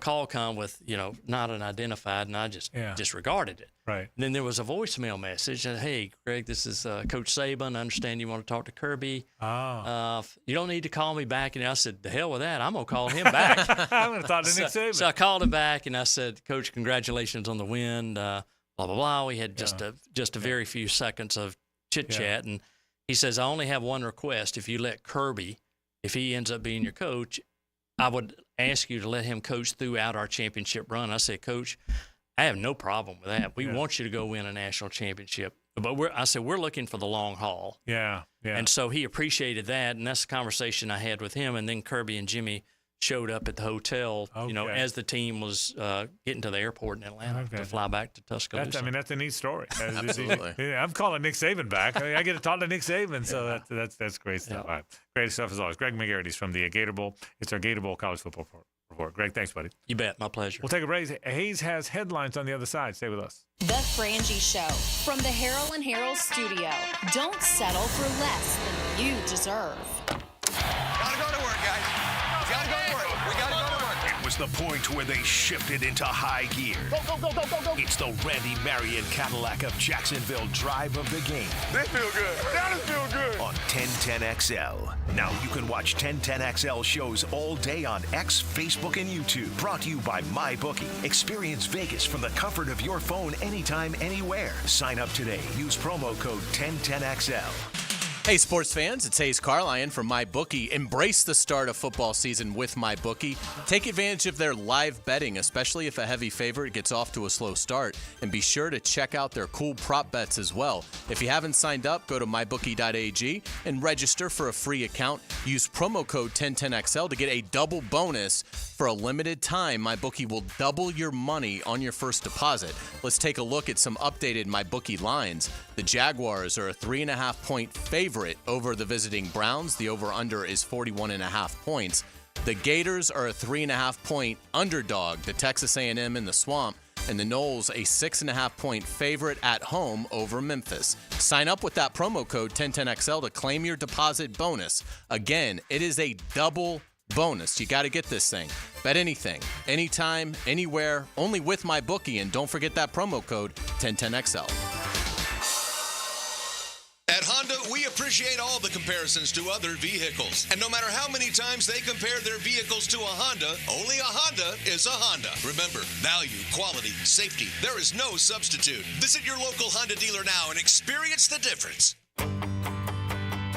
call come with, not unidentified, and I just disregarded it. Right. And then there was a voicemail message, and hey, Greg, this is Coach Saban. I understand you want to talk to Kirby. You don't need to call me back. And I said, the hell with that. I'm going to call him back. I'm going to talk to Nick Saban. So I called him back, and I said, Coach, congratulations on the win. Blah, blah, blah. We had just a very few seconds of chit-chat. And he says, I only have one request. If you let Kirby, if he ends up being your coach, I would ask you to let him coach throughout our championship run. I said, Coach, I have no problem with that. We want you to go win a national championship. But we're looking for the long haul. Yeah. And so he appreciated that, and that's the conversation I had with him. And then Kirby and Jimmy showed up at the hotel, as the team was getting to the airport in Atlanta to fly back to Tuscaloosa. That's a neat story. Absolutely. I'm calling Nick Saban back. I get to talk to Nick Saban, so that's great stuff. All right. Great stuff as always. Greg McGarrity's from the Gator Bowl. It's our Gator Bowl College Football Report. Greg, thanks, buddy. You bet. My pleasure. We'll take a break. Hays has headlines on the other side. Stay with us. The Frangie Show from the Harrell and Harrell studio. Don't settle for less than you deserve. Gotta go to work, guys. Gotta go to work. We gotta go to work. It was the point where they shifted into high gear. Go. It's the Randy Marion Cadillac of Jacksonville drive of the game. This feel good. That feel good. On 1010XL. Now you can watch 1010XL shows all day on X, Facebook, and YouTube. Brought to you by MyBookie. Experience Vegas from the comfort of your phone anytime, anywhere. Sign up today. Use promo code 1010XL. Hey, sports fans, it's Hays Carlyon from MyBookie. Embrace the start of football season with MyBookie. Take advantage of their live betting, especially if a heavy favorite gets off to a slow start. And be sure to check out their cool prop bets as well. If you haven't signed up, go to mybookie.ag and register for a free account. Use promo code 1010XL to get a double bonus. For a limited time, MyBookie will double your money on your first deposit. Let's take a look at some updated MyBookie lines. The Jaguars are a 3.5-point favorite over the visiting Browns. The over-under is 41.5 points. The Gators are a 3.5-point underdog. The Texas A&M in the Swamp and the Noles a 6.5-point favorite at home over Memphis. Sign up with that promo code 1010XL to claim your deposit bonus. Again, it is a double bonus. You got to get this thing. Bet anything, anytime, anywhere, only with MyBookie, and don't forget that promo code 1010XL. At Honda, we appreciate all the comparisons to other vehicles. And no matter how many times they compare their vehicles to a Honda, only a Honda is a Honda. Remember, value, quality, safety, there is no substitute. Visit your local Honda dealer now and experience the difference.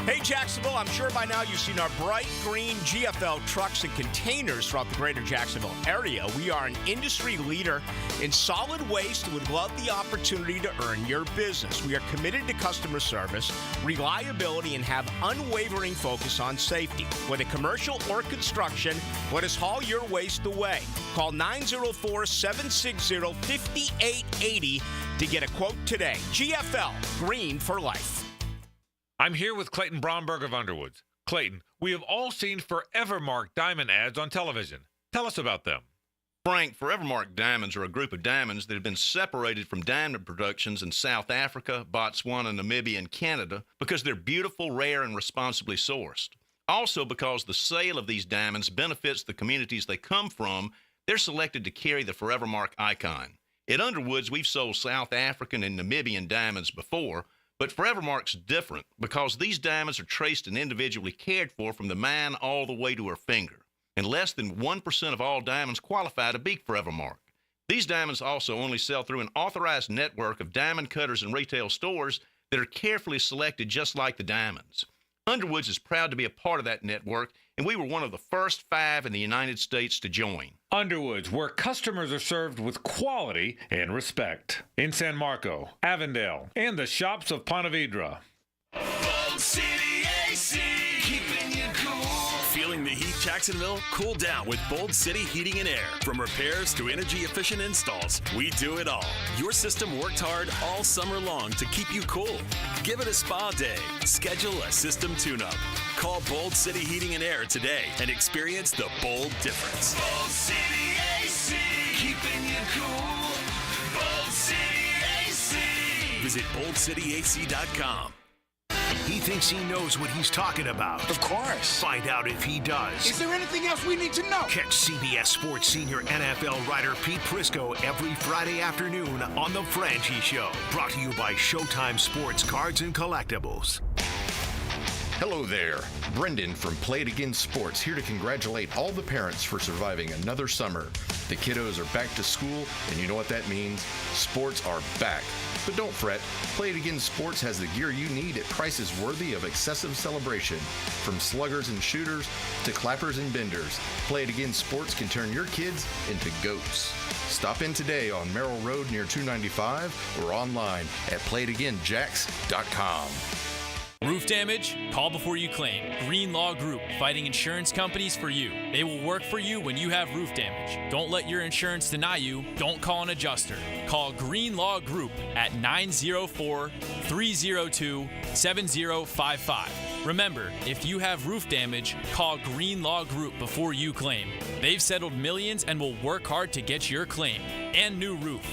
Hey, Jacksonville, I'm sure by now you've seen our bright green GFL trucks and containers throughout the greater Jacksonville area. We are an industry leader in solid waste and would love the opportunity to earn your business. We are committed to customer service, reliability, and have unwavering focus on safety. Whether commercial or construction, let us haul your waste away. Call 904-760-5880 to get a quote today. GFL, green for life. I'm here with Clayton Bromberg of Underwoods. Clayton, we have all seen Forevermark diamond ads on television. Tell us about them. Frank, Forevermark diamonds are a group of diamonds that have been separated from diamond productions in South Africa, Botswana, Namibia, and Canada because they're beautiful, rare, and responsibly sourced. Also, because the sale of these diamonds benefits the communities they come from, they're selected to carry the Forevermark icon. At Underwoods, we've sold South African and Namibian diamonds before, but Forevermark's different because these diamonds are traced and individually cared for from the mine all the way to her finger. And less than 1% of all diamonds qualify to be Forevermark. These diamonds also only sell through an authorized network of diamond cutters and retail stores that are carefully selected just like the diamonds. Underwoods is proud to be a part of that network, and we were one of the first 5 in the United States to join. Underwoods, where customers are served with quality and respect. In San Marco, Avondale, and the shops of Ponte Vedra. Bold City AC, keeping you cool. Feeling the heat, Jacksonville? Cool down with Bold City Heating and Air. From repairs to energy-efficient installs, we do it all. Your system worked hard all summer long to keep you cool. Give it a spa day. Schedule a system tune-up. Call Bold City Heating and Air today and experience the bold difference. Bold City AC, keeping you cool. Bold City AC. Visit boldcityac.com. He thinks he knows what he's talking about. Of course. Find out if he does. Is there anything else we need to know? Catch CBS Sports senior NFL writer Pete Prisco every Friday afternoon on The Frangie Show. Brought to you by Showtime Sports Cards and Collectibles. Hello there. Brendan from Play It Again Sports here to congratulate all the parents for surviving another summer. The kiddos are back to school, and you know what that means? Sports are back. But don't fret. Play It Again Sports has the gear you need at prices worthy of excessive celebration. From sluggers and shooters to clappers and benders, Play It Again Sports can turn your kids into goats. Stop in today on Merrill Road near 295 or online at playitagainjacks.com. Roof damage? Call before you claim. Green Law Group, fighting insurance companies for you. They will work for you when you have roof damage. Don't let your insurance deny you. Don't call an adjuster. Call Green Law Group at 904-302-7055. Remember, if you have roof damage, call Green Law Group before you claim. They've settled millions and will work hard to get your claim and new roof.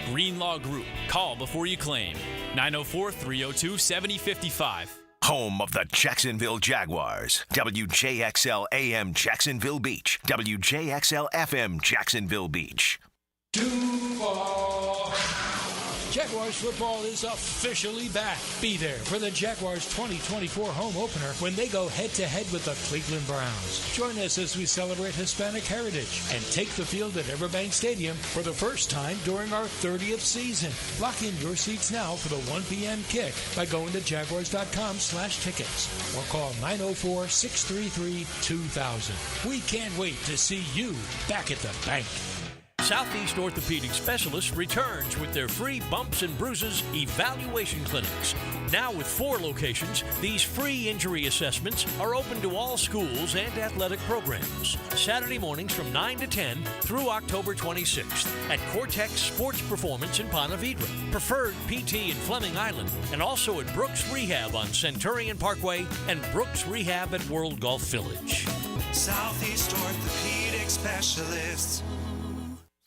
Green Law Group. Call before you claim. 904-302-7055. Home of the Jacksonville Jaguars. WJXL AM Jacksonville Beach. WJXL FM Jacksonville Beach. Duval. Jaguars football is officially back. Be there for the Jaguars 2024 home opener when they go head-to-head with the Cleveland Browns. Join us as we celebrate Hispanic heritage and take the field at Everbank Stadium for the first time during our 30th season. Lock in your seats now for the 1 p.m. kick by going to jaguars.com/tickets or call 904-633-2000. We can't wait to see you back at the bank. Southeast Orthopedic Specialists returns with their free bumps and bruises evaluation clinics. Now with 4 locations, these free injury assessments are open to all schools and athletic programs. Saturday mornings from 9 to 10 through October 26th at Cortex Sports Performance in Ponte Vedra, Preferred PT in Fleming Island, and also at Brooks Rehab on Centurion Parkway and Brooks Rehab at World Golf Village. Southeast Orthopedic Specialists.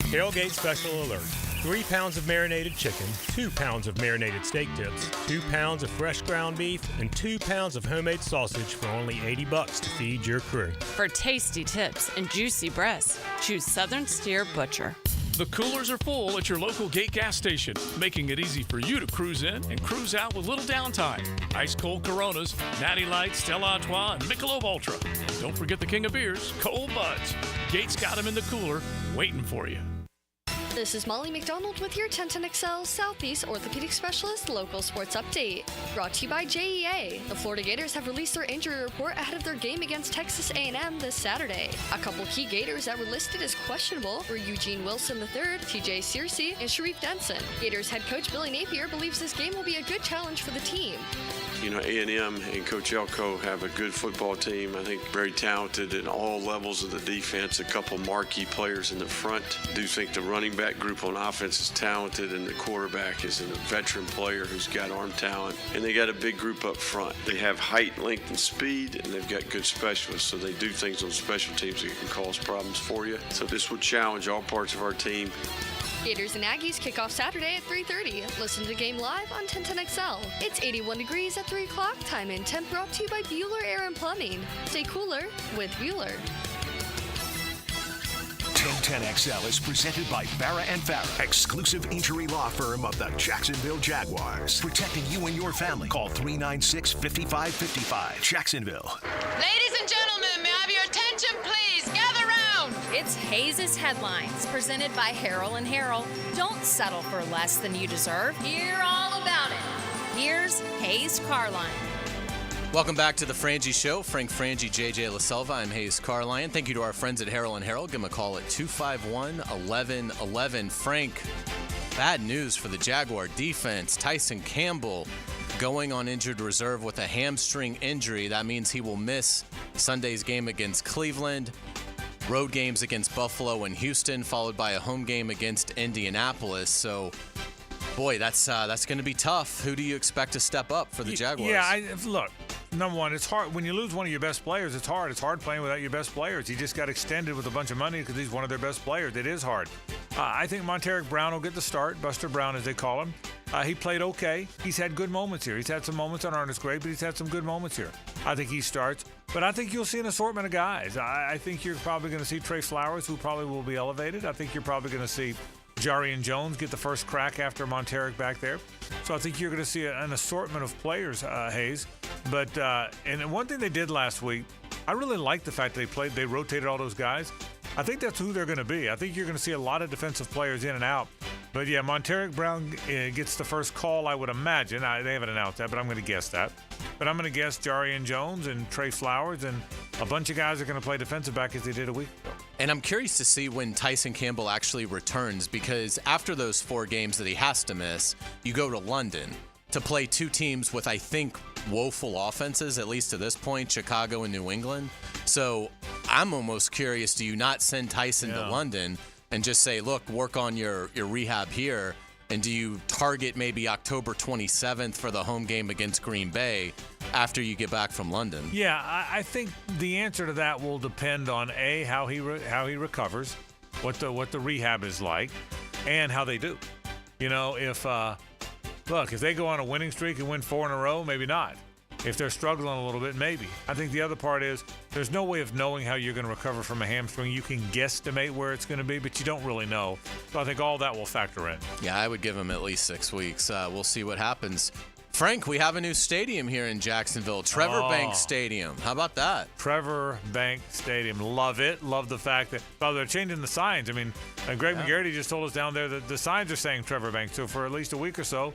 Tailgate special alert. 3 pounds of marinated chicken, 2 pounds of marinated steak tips, 2 pounds of fresh ground beef, and 2 pounds of homemade sausage for only $80 to feed your crew. For tasty tips and juicy breasts, choose Southern Steer Butcher. The coolers are full at your local Gate gas station, making it easy for you to cruise in and cruise out with little downtime. Ice cold Coronas, Natty Light, Stella Artois, and Michelob Ultra. Don't forget the king of beers, Cold Buds. Gate's got them in the cooler, waiting for you. This is Molly McDonald with your 1010XL Southeast Orthopedic Specialist Local Sports Update. Brought to you by JEA. The Florida Gators have released their injury report ahead of their game against Texas A&M this Saturday. A couple key Gators that were listed as questionable were Eugene Wilson III, TJ Searcy, and Sharif Denson. Gators head coach Billy Napier believes this game will be a good challenge for the team. You know, A&M and Coach Elko have a good football team. I think very talented in all levels of the defense. A couple marquee players in the front. I do think the running back group on offense is talented, and the quarterback is a veteran player who's got arm talent. And they got a big group up front. They have height, length, and speed, and they've got good specialists. So they do things on special teams that can cause problems for you. So this would challenge all parts of our team. Gators and Aggies kick off Saturday at 3:30. Listen to the game live on 1010XL. It's 81 degrees at 3 o'clock. Time and temp brought to you by Bueller Air and Plumbing. Stay cooler with Bueller. 1010XL is presented by Farah & Farah, exclusive injury law firm of the Jacksonville Jaguars. Protecting you and your family. Call 396-5555. Jacksonville. Ladies and gentlemen, may I have your attention, please? Gather round. It's Hays' Headlines, presented by Harrell & Harrell. Don't settle for less than you deserve. Hear all about it. Here's Hays Carlyon. Welcome back to the Frangie Show. Frank Frangie, JJ LaSelva. I'm Hays Carlyon. Thank you to our friends at Harrell & Harrell. Give them a call at 251-1111. Frank, bad news for the Jaguar defense. Tyson Campbell going on injured reserve with a hamstring injury. That means he will miss Sunday's game against Cleveland, road games against Buffalo and Houston, followed by a home game against Indianapolis. So, boy, that's going to be tough. Who do you expect to step up for the Jaguars? Yeah, look, number one, it's hard. When you lose one of your best players, it's hard. It's hard playing without your best players. He just got extended with a bunch of money because he's one of their best players. It is hard. I think Monteric Brown will get the start, Buster Brown as they call him. He played okay. He's had good moments here. He's had some moments that aren't as great, but he's had some good moments here. I think he starts. But I think you'll see an assortment of guys. I think you're probably going to see Trey Flowers, who probably will be elevated. I think you're probably going to see Jarian Jones get the first crack after Monteric back there. So I think you're going to see an assortment of players, Hayes. But and one thing they did last week, I really like the fact they rotated all those guys. I think that's who they're going to be. I think you're going to see a lot of defensive players in and out. But yeah, Monteric Brown gets the first call, I would imagine. They haven't announced that, but I'm going to guess that. But I'm going to guess Jarian Jones and Trey Flowers and a bunch of guys are going to play defensive back as they did a week ago. And I'm curious to see when Tyson Campbell actually returns, because after those 4 games that he has to miss, you go to London to play 2 teams with, I think, woeful offenses, at least to this point, Chicago and New England. So I'm almost curious, do you not send Tyson to London and just say, look, work on your rehab here? And do you target maybe October 27th for the home game against Green Bay after you get back from London? Yeah, I think the answer to that will depend on how he recovers, what the rehab is like, and how they do. You know, if they go on a winning streak and win 4 in a row, maybe not. If they're struggling a little bit, maybe. I think the other part is there's no way of knowing how you're going to recover from a hamstring. You can guesstimate where it's going to be, but you don't really know. So I think all that will factor in. Yeah, I would give him at least 6 weeks. We'll see what happens. Frank, we have a new stadium here in Jacksonville, Trevor Bank Stadium. How about that? Trevor Bank Stadium. Love it. Love the fact that, well, they're changing the signs. I mean, Greg McGarity just told us down there that the signs are saying Trevor Bank. So for at least a week or so,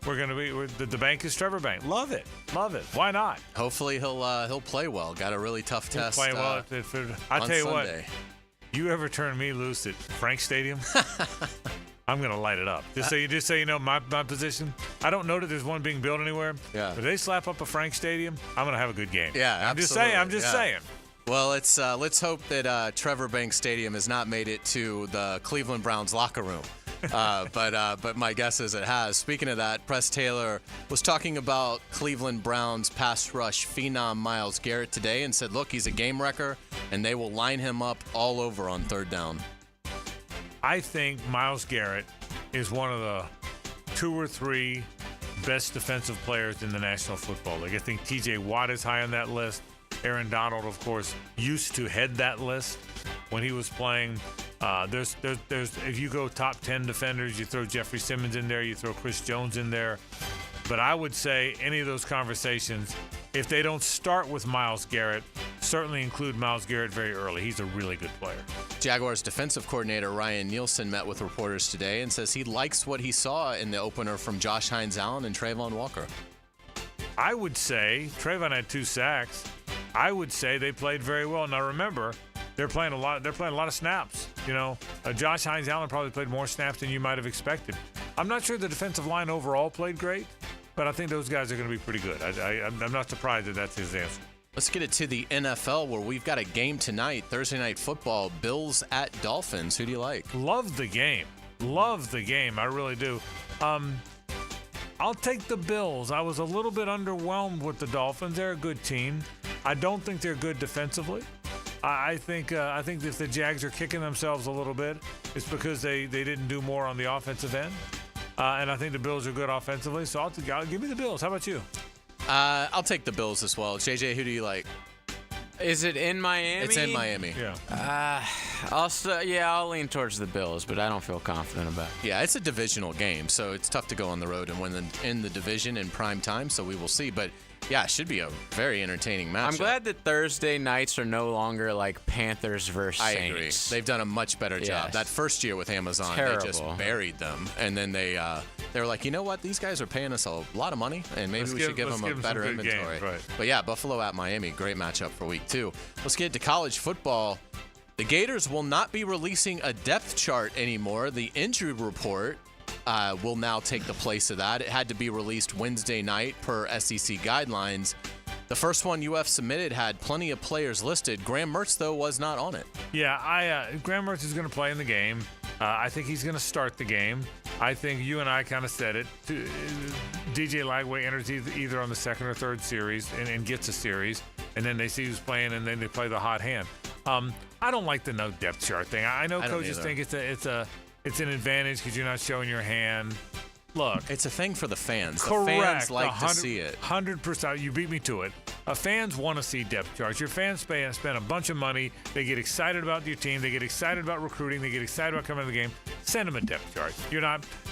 we're going to be the bank is Trevor Bank. Love it. Love it. Why not? Hopefully he'll play well. Got a really tough test. Play well. I tell you Sunday. what, you ever turn me loose at Frank Stadium? I'm going to light it up. Just so you know my position. I don't know that there's one being built anywhere. Yeah. But if they slap up a Frank Stadium, I'm going to have a good game. Yeah, absolutely. I'm just saying. Well, let's hope that Trevor Bank Stadium has not made it to the Cleveland Browns locker room. But my guess is it has. Speaking of that, Press Taylor was talking about Cleveland Browns pass rush phenom Myles Garrett today and said, look, he's a game wrecker, and they will line him up all over on 3rd down. I think Myles Garrett is one of the 2 or 3 best defensive players in the National Football League. I think T.J. Watt is high on that list. Aaron Donald, of course, used to head that list when he was playing. There's if you go top 10 defenders, you throw Jeffrey Simmons in there, you throw Chris Jones in there. But I would say any of those conversations, if they don't start with Myles Garrett, certainly include Myles Garrett very early. He's a really good player. Jaguars defensive coordinator Ryan Nielsen met with reporters today and says he likes what he saw in the opener from Josh Hines-Allen and Trayvon Walker. I would say Trayvon had 2 sacks. I would say they played very well. Now remember, they're playing a lot of snaps. Josh Hines-Allen probably played more snaps than you might have expected. I'm not sure the defensive line overall played great, but I think those guys are going to be pretty good. I'm not surprised that that's his answer. Let's get it to the NFL, where we've got a game tonight, Thursday Night Football, Bills at Dolphins. Who do you like? Love the game. I really do. I'll take the Bills. I was a little bit underwhelmed with the Dolphins. They're a good team. I don't think they're good defensively. I think if the Jags are kicking themselves a little bit, it's because they didn't do more on the offensive end. And I think the Bills are good offensively, so I'll give me the Bills. How about you? I'll take the Bills as well. JJ, who do you like? Is it in Miami? It's in Miami. Yeah. I'll lean towards the Bills, but I don't feel confident about it. Yeah, it's a divisional game, so it's tough to go on the road and win in the division in prime time, so we will see. But yeah, it should be a very entertaining match. I'm glad that Thursday nights are no longer like Panthers versus Saints. I agree. They've done a much better job. That first year with Amazon, Terrible. They just buried them. And then they were like, you know what? These guys are paying us a lot of money, and maybe we should give them a better inventory. Games, right. But yeah, Buffalo at Miami, great matchup for week 2. Let's get to college football. The Gators will not be releasing a depth chart anymore. The injury report will now take the place of that. It had to be released Wednesday night per SEC guidelines. The first one UF submitted had plenty of players listed. Graham Mertz, though, was not on it. Yeah, Graham Mertz is going to play in the game. I think he's going to start the game. I think you and I kind of said it. DJ Lagway enters either on the second or third series and gets a series, and then they see who's playing, and then they play the hot hand. I don't like the no depth chart thing. I know coaches think it's an advantage because you're not showing your hand. Look, it's a thing for the fans. Correct. The fans like to see it. 100%. You beat me to it. Fans want to see depth charts. Your fans spend a bunch of money. They get excited about your team. They get excited about recruiting. They get excited about coming to the game. Send them a depth chart.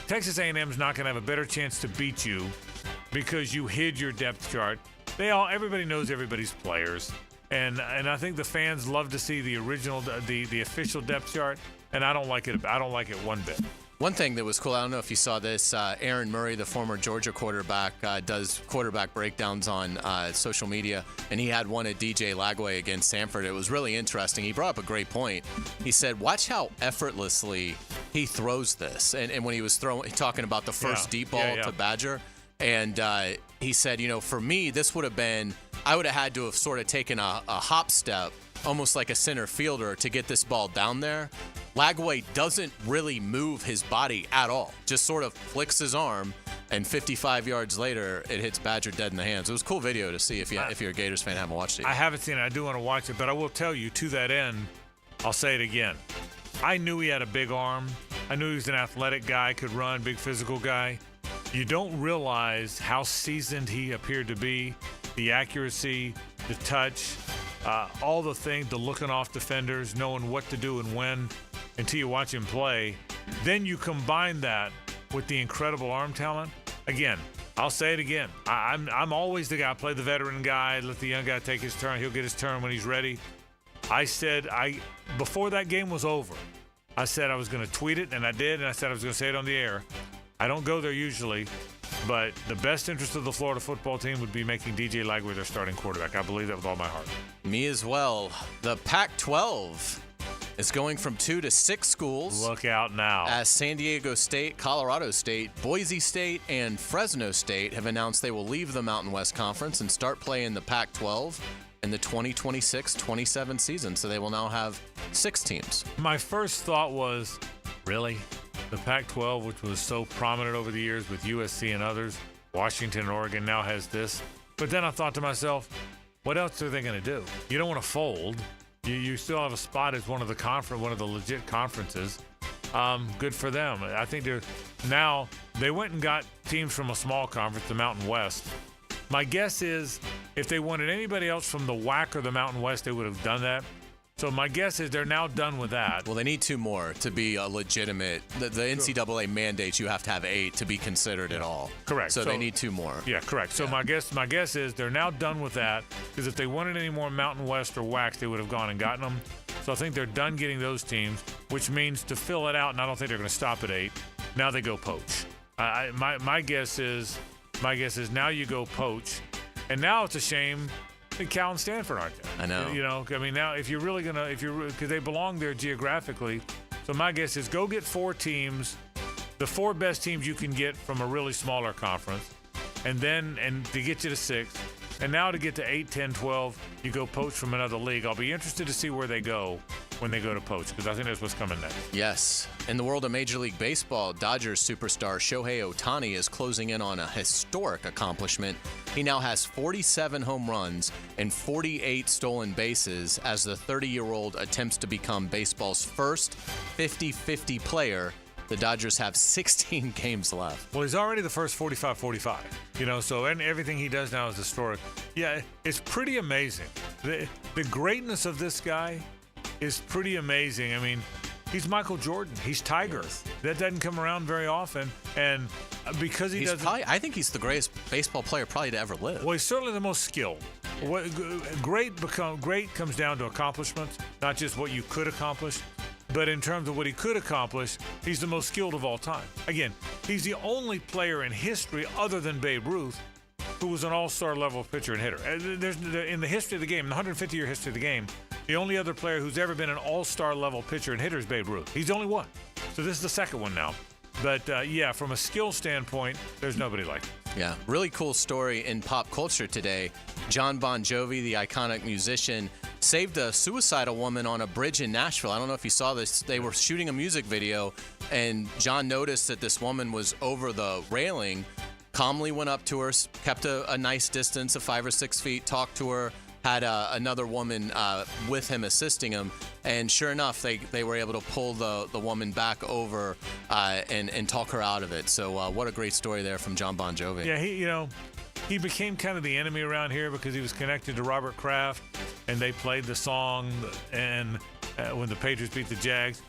Texas A&M's not going to have a better chance to beat you because you hid your depth chart. Everybody knows everybody's players, and I think the fans love to see the original, the official depth chart. And I don't like it. I don't like it one bit. One thing that was cool, I don't know if you saw this, Aaron Murray, the former Georgia quarterback, does quarterback breakdowns on social media, and he had one at DJ Lagway against Samford. It was really interesting. He brought up a great point. He said, watch how effortlessly he throws this. And when he was talking about the first deep ball to Badger, and he said, for me, this would have been, I would have had to have sort of taken a hop step, almost like a center fielder, to get this ball down there. Lagway doesn't really move his body at all, just sort of flicks his arm, and 55 yards later, it hits Badger dead in the hands. It was a cool video to see if you're a Gators fan, haven't watched it yet. I haven't seen it. I do want to watch it, but I will tell you, to that end, I'll say it again. I knew he had a big arm. I knew he was an athletic guy, could run, big physical guy. You don't realize how seasoned he appeared to be, the accuracy, the touch, all the things, the looking off defenders, knowing what to do and when, until you watch him play. Then you combine that with the incredible arm talent. Again, I'll say it again. I'm always the guy, play the veteran guy, let the young guy take his turn. He'll get his turn when he's ready. I said, before that game was over, I said I was going to tweet it, and I did, and I said I was going to say it on the air. I don't go there usually, but the best interest of the Florida football team would be making DJ Lagway their starting quarterback. I believe that with all my heart. Me as well. The Pac-12 is going from 2 to 6 schools. Look out now. As San Diego State, Colorado State, Boise State, and Fresno State have announced they will leave the Mountain West Conference and start playing the Pac-12 in the 2026-27 season. So they will now have 6 teams. My first thought was, really? The Pac-12, which was so prominent over the years with USC and others, Washington and Oregon now has this. But then I thought to myself, what else are they going to do? You don't want to fold. You still have a spot as one of the legit conferences. Good for them. I think they went and got teams from a small conference, the Mountain West. My guess is if they wanted anybody else from the WAC or the Mountain West, they would have done that. So my guess is they're now done with that. Well, they need 2 more to be a legitimate. The NCAA mandates you have to have 8 to be considered at all. Correct. So they need 2 more. Yeah, correct. So my guess is they're now done with that, because if they wanted any more Mountain West or WAC, they would have gone and gotten them. So I think they're done getting those teams, which means to fill it out, and I don't think they're going to stop at 8. Now they go poach. My guess is now you go poach, and now it's a shame that Cal and Stanford aren't there. I know. You know, I mean, now if you're really gonna, because they belong there geographically. So my guess is go get 4 teams, the 4 best teams you can get from a really smaller conference, and to get you to 6. And now to get to 8, 10, 12, you go poach from another league. I'll be interested to see where they go when they go to poach, because I think that's what's coming next. Yes. In the world of Major League Baseball, Dodgers superstar Shohei Ohtani is closing in on a historic accomplishment. He now has 47 home runs and 48 stolen bases as the 30-year-old attempts to become baseball's first 50-50 player. The Dodgers have 16 games left. Well, he's already the first 45-45, you know, so and everything he does now is historic. Yeah, it's pretty amazing. The greatness of this guy is pretty amazing. I mean, he's Michael Jordan. He's Tiger. That doesn't come around very often, and because I think he's the greatest baseball player probably to ever live. Well, he's certainly the most skilled. Great comes down to accomplishments, not just what you could accomplish. But in terms of what he could accomplish, he's the most skilled of all time. Again, he's the only player in history other than Babe Ruth who was an all-star level pitcher and hitter. In the history of the game, the 150-year history of the game, the only other player who's ever been an all-star level pitcher and hitter is Babe Ruth. He's the only one. So this is the second one now. But, yeah, from a skill standpoint, there's nobody like him. Yeah, really cool story in pop culture today. John Bon Jovi, the iconic musician, saved a suicidal woman on a bridge in Nashville. I don't know if you saw this. They were shooting a music video, and John noticed that this woman was over the railing, calmly went up to her, kept a nice distance of 5 or 6 feet, talked to her, had another woman with him assisting him, and sure enough, they were able to pull the woman back over and talk her out of it. So what a great story there from John Bon Jovi. Yeah, he became kind of the enemy around here because he was connected to Robert Kraft, and they played the song and when the Patriots beat the Jags.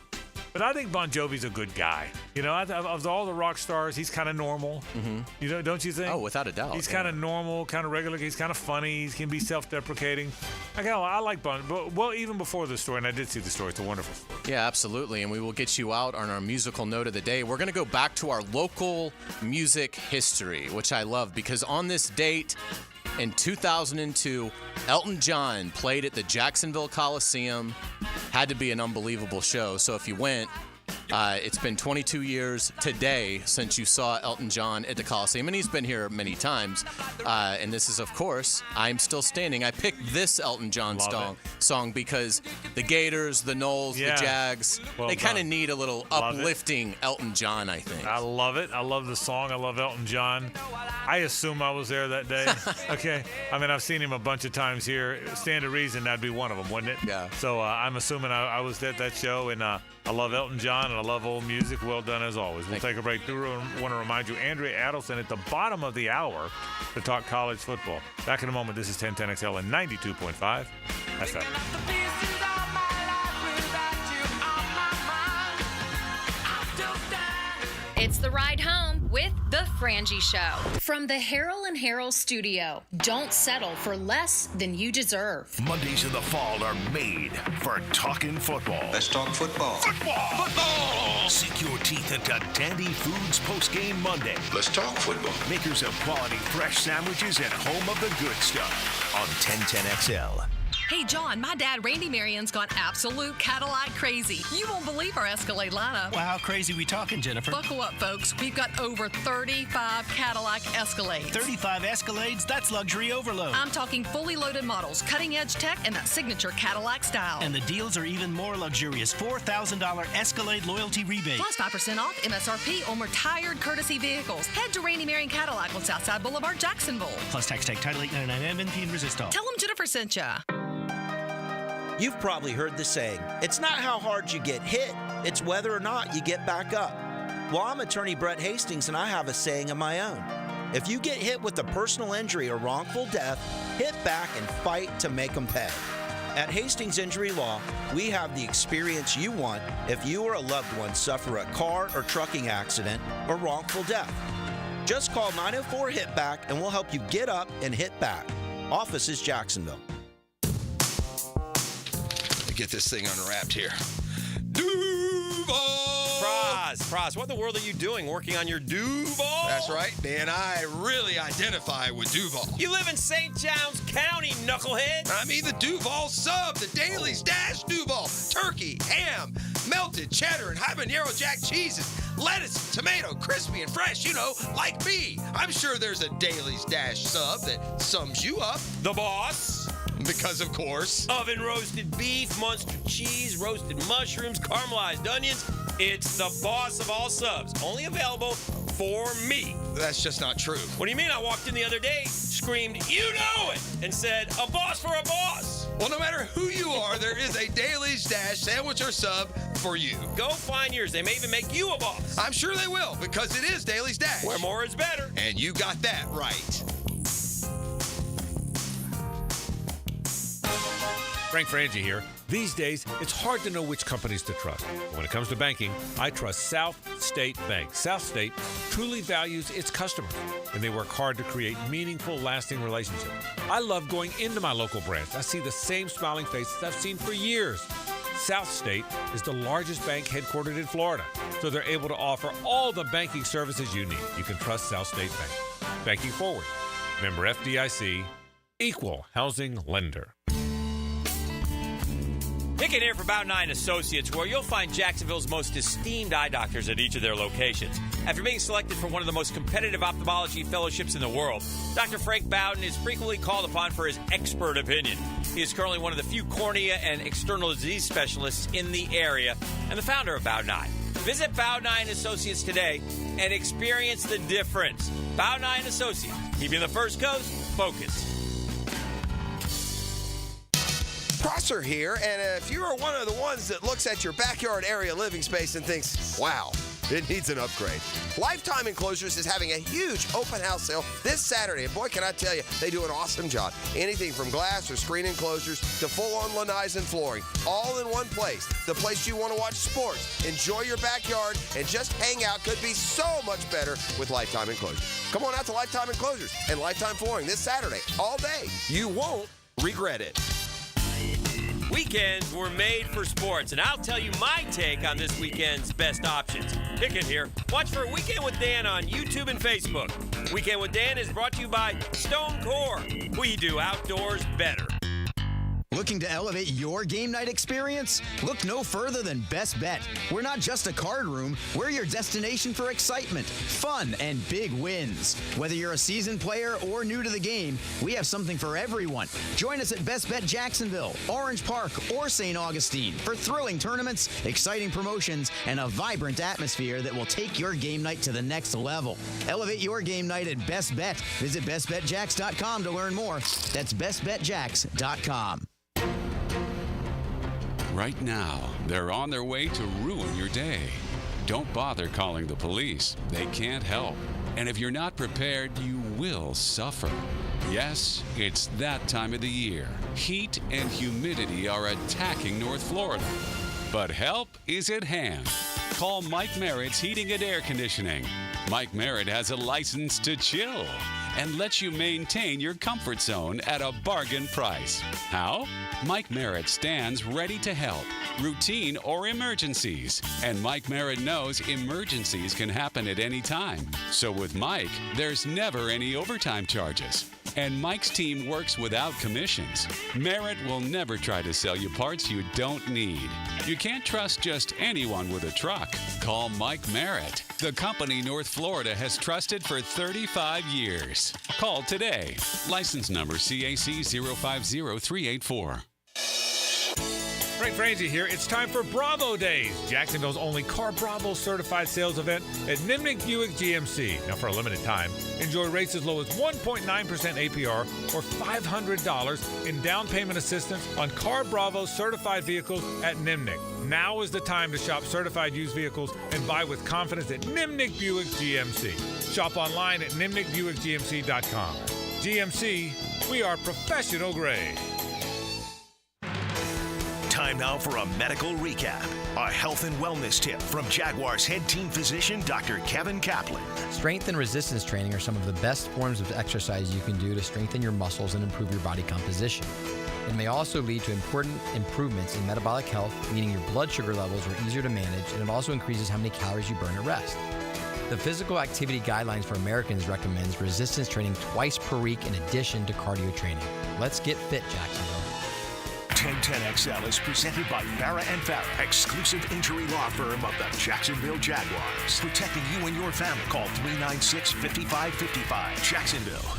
But I think Bon Jovi's a good guy. You know, of all the rock stars, he's kind of normal. Mm-hmm. You know, don't you think? Oh, without a doubt. He's kind of normal, kind of regular. He's kind of funny. He can be self-deprecating. I like Bon. Well, even before the story, and I did see the story. It's a wonderful story. Yeah, absolutely. And we will get you out on our musical note of the day. We're going to go back to our local music history, which I love, because on this date in 2002, Elton John played at the Jacksonville Coliseum. Had to be an unbelievable show. So if you went, it's been 22 years today since you saw Elton John at the Coliseum, and he's been here many times. And this is, of course, I'm Still Standing. I picked this Elton John song because the Gators, the Knowles, the Jags, they kind of need a little uplifting Elton John, I think. I love it. I love the song. I love Elton John. I assume I was there that day. Okay. I mean, I've seen him a bunch of times here. Stand to reason, that'd be one of them, wouldn't it? Yeah. So I'm assuming I was at that show, and I love Elton John, and I love old music. Well done, as always. We'll take a break. I want to remind you, Andrea Adelson at the bottom of the hour to talk college football. Back in a moment. This is 1010XL and 92.5 FM. It's the ride home with the Frangie Show. From the Harrell and Harrell studio. Don't settle for less than you deserve. Mondays in the fall are made for talking football. Let's talk football. Football! Sink your teeth into Dandy Foods Postgame Monday. Let's talk football. Makers of quality fresh sandwiches and home of the good stuff on 1010XL. Hey, John, my dad, Randy Marion's gone absolute Cadillac crazy. You won't believe our Escalade lineup. Well, how crazy we talking, Jennifer? Buckle up, folks. We've got over 35 Cadillac Escalades. 35 Escalades? That's luxury overload. I'm talking fully loaded models, cutting-edge tech, and that signature Cadillac style. And the deals are even more luxurious. $4,000 Escalade loyalty rebate. Plus 5% off MSRP on retired courtesy vehicles. Head to Randy Marion Cadillac on Southside Boulevard, Jacksonville. Plus tax, tag, title, $899 MNP and resistol. Tell them Jennifer sent ya. You've probably heard the saying, it's not how hard you get hit, it's whether or not you get back up. Well, I'm attorney Brett Hastings, and I have a saying of my own. If you get hit with a personal injury or wrongful death, hit back and fight to make them pay. At Hastings Injury Law, we have the experience you want if you or a loved one suffer a car or trucking accident or wrongful death. Just call 904-HIT-BACK and we'll help you get up and hit back. Office is Jacksonville. Get this thing unwrapped here. Praz, what in the world are you doing working on your Duval? That's right, Dan. I really identify with Duval. You live in St. Johns County, knucklehead. I mean the Duval sub, the Daily Stash Duval. Turkey, ham, melted cheddar, and habanero jack cheeses. Lettuce, tomato, crispy and fresh, like me. I'm sure there's a Daily Stash sub that sums you up. The boss. Because, of course. Oven roasted beef, Munster cheese, roasted mushrooms, caramelized onions. It's the boss of all subs. Only available for me. That's just not true. What do you mean? I walked in the other day, screamed, "You know it!" and said, "A boss for a boss." Well, no matter who you are, there is a Daily Stash sandwich or sub for you. Go find yours. They may even make you a boss. I'm sure they will, because it is Daily Stash. Where more is better. And you got that right. Frank Frangie here. These days, it's hard to know which companies to trust. But when it comes to banking, I trust South State Bank. South State truly values its customers, and they work hard to create meaningful, lasting relationships. I love going into my local branch. I see the same smiling faces I've seen for years. South State is the largest bank headquartered in Florida, so they're able to offer all the banking services you need. You can trust South State Bank. Banking forward. Member FDIC, equal housing lender. Nick in here for Bout 9 Associates, where you'll find Jacksonville's most esteemed eye doctors at each of their locations. After being selected for one of the most competitive ophthalmology fellowships in the world, Dr. Frank Bowden is frequently called upon for his expert opinion. He is currently one of the few cornea and external disease specialists in the area and the founder of Bout 9. Visit Bout 9 Associates today and experience the difference. Bout 9 Associates, keeping the First Coast focused. Prosser here, and if you are one of the ones that looks at your backyard area living space and thinks, wow, it needs an upgrade, Lifetime Enclosures is having a huge open house sale this Saturday, and boy, can I tell you, they do an awesome job. Anything from glass or screen enclosures to full-on lanais and flooring, all in one place. The place you want to watch sports, enjoy your backyard, and just hang out could be so much better with Lifetime Enclosures. Come on out to Lifetime Enclosures and Lifetime Flooring this Saturday, all day. You won't regret it. Weekends were made for sports, and I'll tell you my take on this weekend's best options. Pick it here. Watch for Weekend with Dan on YouTube and Facebook. Weekend with Dan is brought to you by Stone Core. We do outdoors better. Looking to elevate your game night experience? Look no further than Best Bet. We're not just a card room, we're your destination for excitement, fun, and big wins. Whether you're a seasoned player or new to the game, we have something for everyone. Join us at Best Bet Jacksonville, Orange Park, or St. Augustine for thrilling tournaments, exciting promotions, and a vibrant atmosphere that will take your game night to the next level. Elevate your game night at Best Bet. Visit bestbetjacks.com to learn more. That's bestbetjacks.com. Right now, they're on their way to ruin your day. Don't bother calling the police. They can't help. And if you're not prepared, you will suffer. Yes, it's that time of the year. Heat and humidity are attacking North Florida. But help is at hand. Call Mike Merritt's Heating and Air Conditioning. Mike Merritt has a license to chill and lets you maintain your comfort zone at a bargain price. How? Mike Merritt stands ready to help, routine or emergencies. And Mike Merritt knows emergencies can happen at any time. So with Mike, there's never any overtime charges. And Mike's team works without commissions. Merritt will never try to sell you parts you don't need. You can't trust just anyone with a truck. Call Mike Merritt, the company North Florida has trusted for 35 years. Call today. License number CAC 050384. Frank Frangie here. It's time for Bravo Days, Jacksonville's only Car Bravo certified sales event at Nimnik Buick GMC. Now, for a limited time, enjoy rates as low as 1.9% APR or $500 in down payment assistance on Car Bravo certified vehicles at Nimnik. Now is the time to shop certified used vehicles and buy with confidence at Nimnik Buick GMC. Shop online at nimnikbuickgmc.com. GMC, we are professional grade. Time now for a medical recap. A health and wellness tip from Jaguars head team physician, Dr. Kevin Kaplan. Strength and resistance training are some of the best forms of exercise you can do to strengthen your muscles and improve your body composition. It may also lead to important improvements in metabolic health, meaning your blood sugar levels are easier to manage, and it also increases how many calories you burn at rest. The Physical Activity Guidelines for Americans recommends resistance training twice per week in addition to cardio training. Let's get fit, Jacksonville. 1010XL is presented by Farah & Farah, exclusive injury law firm of the Jacksonville Jaguars. Protecting you and your family. Call 396-5555. Jacksonville.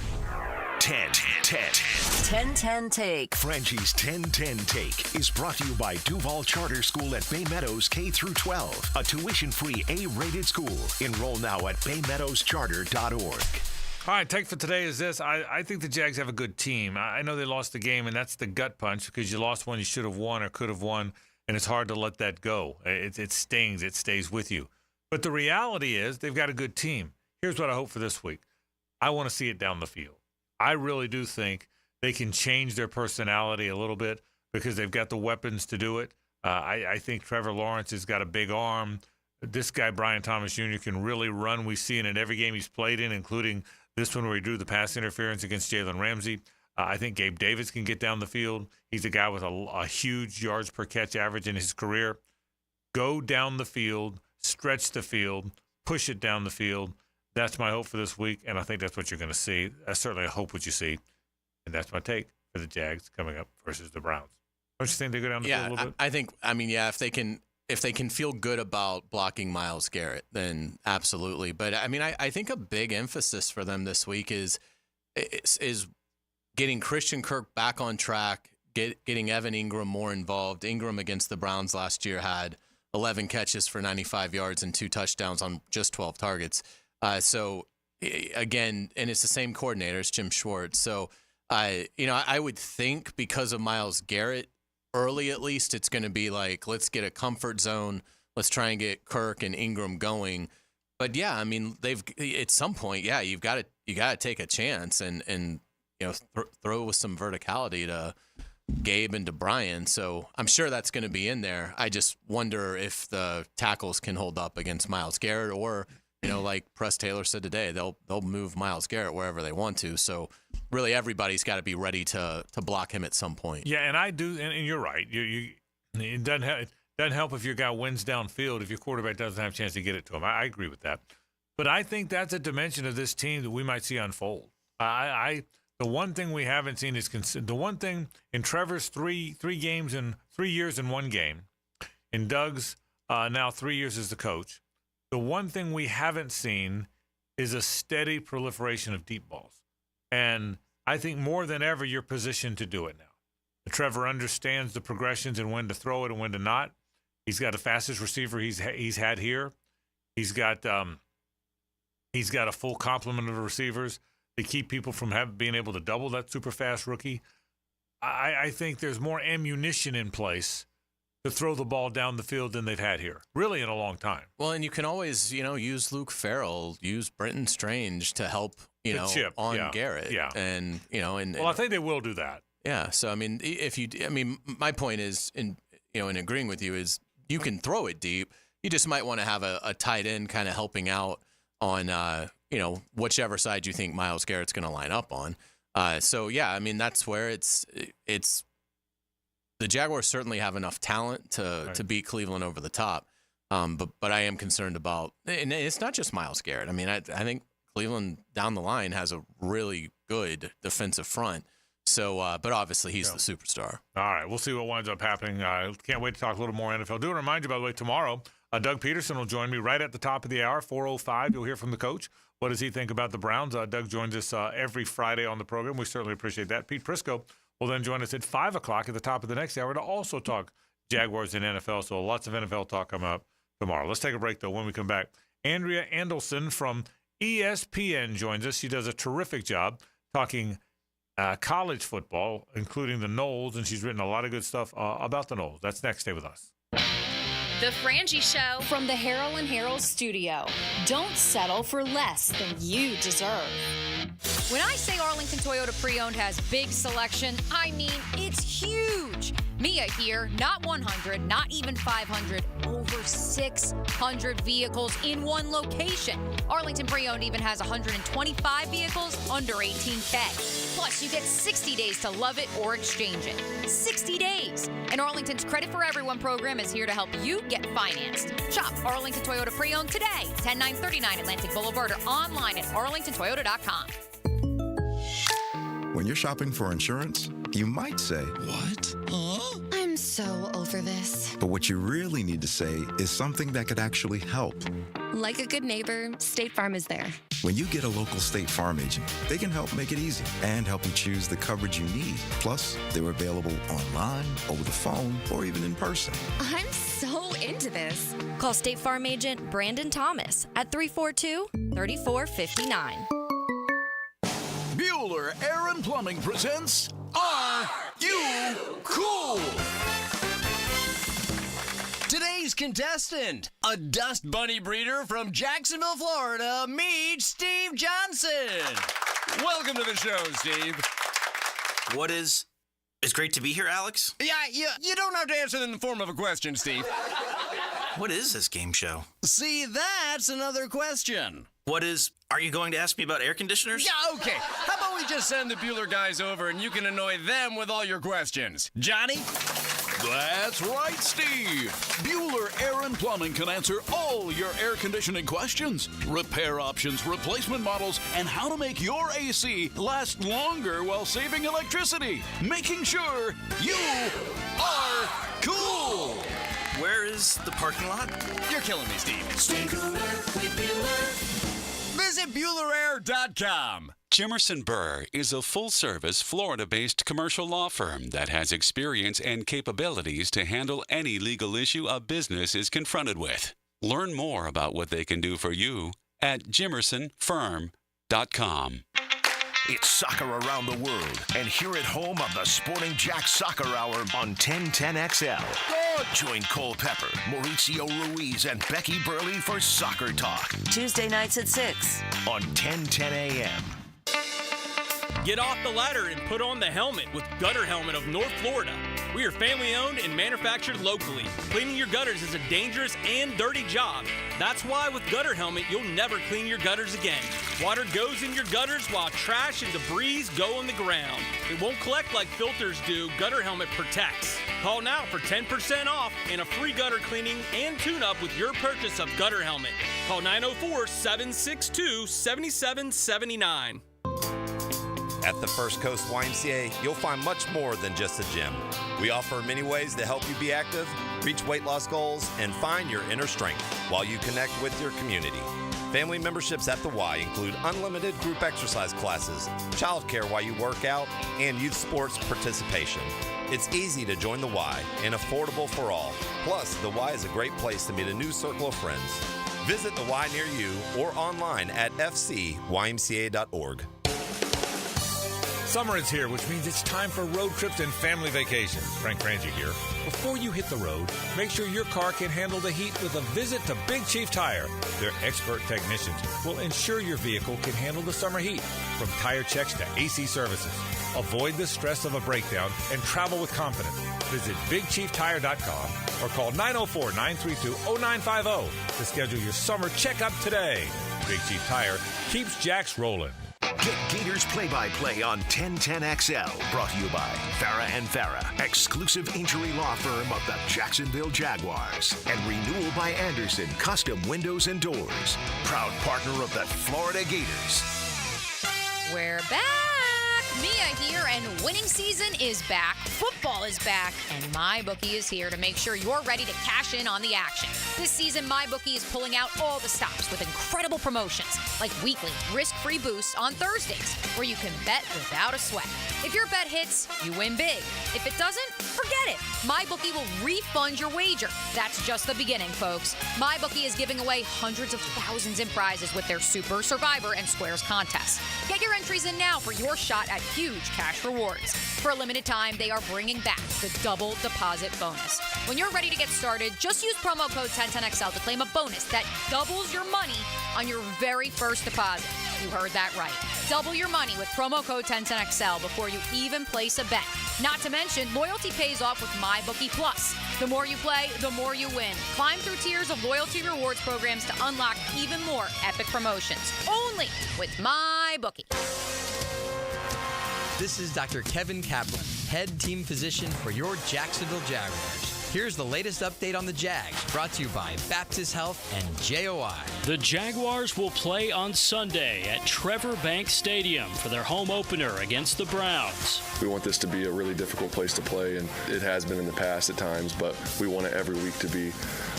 1010 Take. Frangie's 1010 Take is brought to you by Duval Charter School at Bay Meadows K-12, a tuition-free A-rated school. Enroll now at baymeadowscharter.org. All right, take for today is this. I think the Jags have a good team. I know they lost the game, and that's the gut punch because you lost one you should have won or could have won, and it's hard to let that go. It stings. It stays with you. But the reality is they've got a good team. Here's what I hope for this week. I want to see it down the field. I really do think they can change their personality a little bit because they've got the weapons to do it. I think Trevor Lawrence has got a big arm. This guy, Brian Thomas Jr., can really run. We've seen it in every game he's played in, including this one where he drew the pass interference against Jalen Ramsey. I think Gabe Davis can get down the field. He's a guy with a huge yards per catch average in his career. Go down the field, stretch the field, push it down the field. That's my hope for this week, and I think that's what you're going to see. I certainly hope what you see, and that's my take for the Jags coming up versus the Browns. Don't you think they go down the field a little bit? I think, if they can feel good about blocking Myles Garrett, then absolutely. But I think a big emphasis for them this week is getting Christian Kirk back on track, getting Evan Ingram more involved. Ingram against the Browns last year had 11 catches for 95 yards and 2 touchdowns on just 12 targets. So again, and it's the same coordinator, it's Jim Schwartz. So I would think because of Myles Garrett, early at least, it's going to be like, let's get a comfort zone. Let's try and get Kirk and Ingram going. But yeah, they've at some point, you got to take a chance and throw with some verticality to Gabe and to Brian. So I'm sure that's going to be in there. I just wonder if the tackles can hold up against Myles Garrett, or like Press Taylor said today, they'll move Myles Garrett wherever they want to. So really, everybody's got to be ready to block him at some point. Yeah, and I do, and you're right. It doesn't help if your guy wins downfield if your quarterback doesn't have a chance to get it to him. I agree with that. But I think that's a dimension of this team that we might see unfold. The one thing we haven't seen is the one thing in Trevor's three years in one game, in Doug's now 3 years as the coach. The one thing we haven't seen is a steady proliferation of deep balls. And I think more than ever, you're positioned to do it now. Trevor understands the progressions and when to throw it and when to not. He's got the fastest receiver he's had here. He's got a full complement of receivers to keep people from being able to double that super fast rookie. I think there's more ammunition in place to throw the ball down the field than they've had here, really in a long time. Well, and you can always, use Luke Farrell, use Brenton Strange to help, on Garrett. Yeah. And, I think they will do that. Yeah. So, my point is, in agreeing with you, is you can throw it deep. You just might want to have a tight end kind of helping out on, whichever side you think Myles Garrett's going to line up on. That's where it's the Jaguars certainly have enough talent to beat Cleveland over the top. But I am concerned about, and it's not just Myles Garrett. I think Cleveland down the line has a really good defensive front. So, but obviously he's the superstar. All right, we'll see what winds up happening. Can't wait to talk a little more NFL. Do remind you, by the way, tomorrow, Doug Peterson will join me right at the top of the hour, 4:05. You'll hear from the coach. What does he think about the Browns? Doug joins us every Friday on the program. We certainly appreciate that. Pete Prisco will then join us at 5 o'clock at the top of the next hour to also talk Jaguars and NFL. So lots of NFL talk coming up tomorrow. Let's take a break, though. When we come back, Andrea Andelson from ESPN joins us. She does a terrific job talking college football, including the Noles, and she's written a lot of good stuff about the Noles. That's next. Stay with us. The Frangie Show from the Harrell and Harrell studio. Don't settle for less than you deserve. When I say Arlington Toyota Pre-Owned has big selection, I mean it's huge. Mia here, not 100, not even 500, over 600 vehicles in one location. Arlington Pre-Owned even has 125 vehicles under $18K. Plus, you get 60 days to love it or exchange it. 60 days. And Arlington's Credit for Everyone program is here to help you get financed. Shop Arlington Toyota Pre-Owned today, 10939 Atlantic Boulevard, or online at arlingtontoyota.com. When you're shopping for insurance, you might say, "What? Huh? I'm so over this." But what you really need to say is something that could actually help. Like a good neighbor, State Farm is there. When you get a local State Farm agent, they can help make it easy and help you choose the coverage you need. Plus, they're available online, over the phone, or even in person. I'm so into this. Call State Farm agent Brandon Thomas at 342-3459. Bueller Air and Plumbing presents Are You Cool? Today's contestant, a dust bunny breeder from Jacksonville, Florida, meet Steve Johnson. Welcome to the show, Steve. It's great to be here, Alex. Yeah, you don't have to answer in the form of a question, Steve. What is this game show? See, that's another question. Are you going to ask me about air conditioners? Yeah, okay. How about we just send the Bueller guys over and you can annoy them with all your questions. Johnny? That's right, Steve. Bueller Air and Plumbing can answer all your air conditioning questions, repair options, replacement models, and how to make your AC last longer while saving electricity, making sure you are cool. Where is the parking lot? You're killing me, Steve. Stay cooler with Bueller. Visit BuellerAir.com. Jimerson Burr is a full-service, Florida-based commercial law firm that has experience and capabilities to handle any legal issue a business is confronted with. Learn more about what they can do for you at jimersonfirm.com. It's soccer around the world, and here at home on the Sporting Jack Soccer Hour on 1010XL. Join Cole Pepper, Mauricio Ruiz, and Becky Burley for Soccer Talk. Tuesday nights at 6 on 1010 AM. Get off the ladder and put on the helmet with Gutter Helmet of North Florida. We are family owned and manufactured locally. Cleaning your gutters is a dangerous and dirty job. That's why with Gutter Helmet, you'll never clean your gutters again. Water goes in your gutters while trash and debris go on the ground. It won't collect like filters do. Gutter Helmet protects. Call now for 10% off and a free gutter cleaning and tune-up with your purchase of Gutter Helmet. Call 904-762-7779. At the First Coast YMCA, you'll find much more than just a gym. We offer many ways to help you be active, reach weight loss goals, and find your inner strength while you connect with your community. Family memberships at the Y include unlimited group exercise classes, childcare while you work out, and youth sports participation. It's easy to join the Y and affordable for all. Plus, the Y is a great place to meet a new circle of friends. Visit the Y near you or online at fcymca.org. Summer is here, which means it's time for road trips and family vacations. Frank Frangie here. Before you hit the road, make sure your car can handle the heat with a visit to Big Chief Tire. Their expert technicians will ensure your vehicle can handle the summer heat. From tire checks to AC services. Avoid the stress of a breakdown and travel with confidence. Visit BigChiefTire.com or call 904-932-0950 to schedule your summer checkup today. Big Chief Tire keeps Jacks rolling. Get Gators play-by-play on 1010XL. Brought to you by Farah & Farah, exclusive injury law firm of the Jacksonville Jaguars. And Renewal by Anderson, custom windows and doors. Proud partner of the Florida Gators. We're back. Mia here, and winning season is back. Football is back, and MyBookie is here to make sure you're ready to cash in on the action. This season, MyBookie is pulling out all the stops with incredible promotions, like weekly risk-free boosts on Thursdays, where you can bet without a sweat. If your bet hits, you win big. If it doesn't, forget it. MyBookie will refund your wager. That's just the beginning, folks. MyBookie is giving away hundreds of thousands in prizes with their Super, Survivor, and Squares contests. Get your entries in now for your shot at huge cash rewards. For a limited time, they are bringing back the double deposit bonus. When you're ready to get started, just use promo code 1010XL to claim a bonus that doubles your money on your very first deposit. You heard that right. Double your money with promo code 1010XL before you even place a bet. Not to mention, loyalty pays off with MyBookie Plus. The more you play, the more you win. Climb through tiers of loyalty rewards programs to unlock even more epic promotions. Only with MyBookie. This is Dr. Kevin Kaplan, head team physician for your Jacksonville Jaguars. Here's the latest update on the Jags, brought to you by Baptist Health and JOI. The Jaguars will play on Sunday at Trevor Bank Stadium for their home opener against the Browns. We want this to be a really difficult place to play, and it has been in the past at times, but we want it every week to be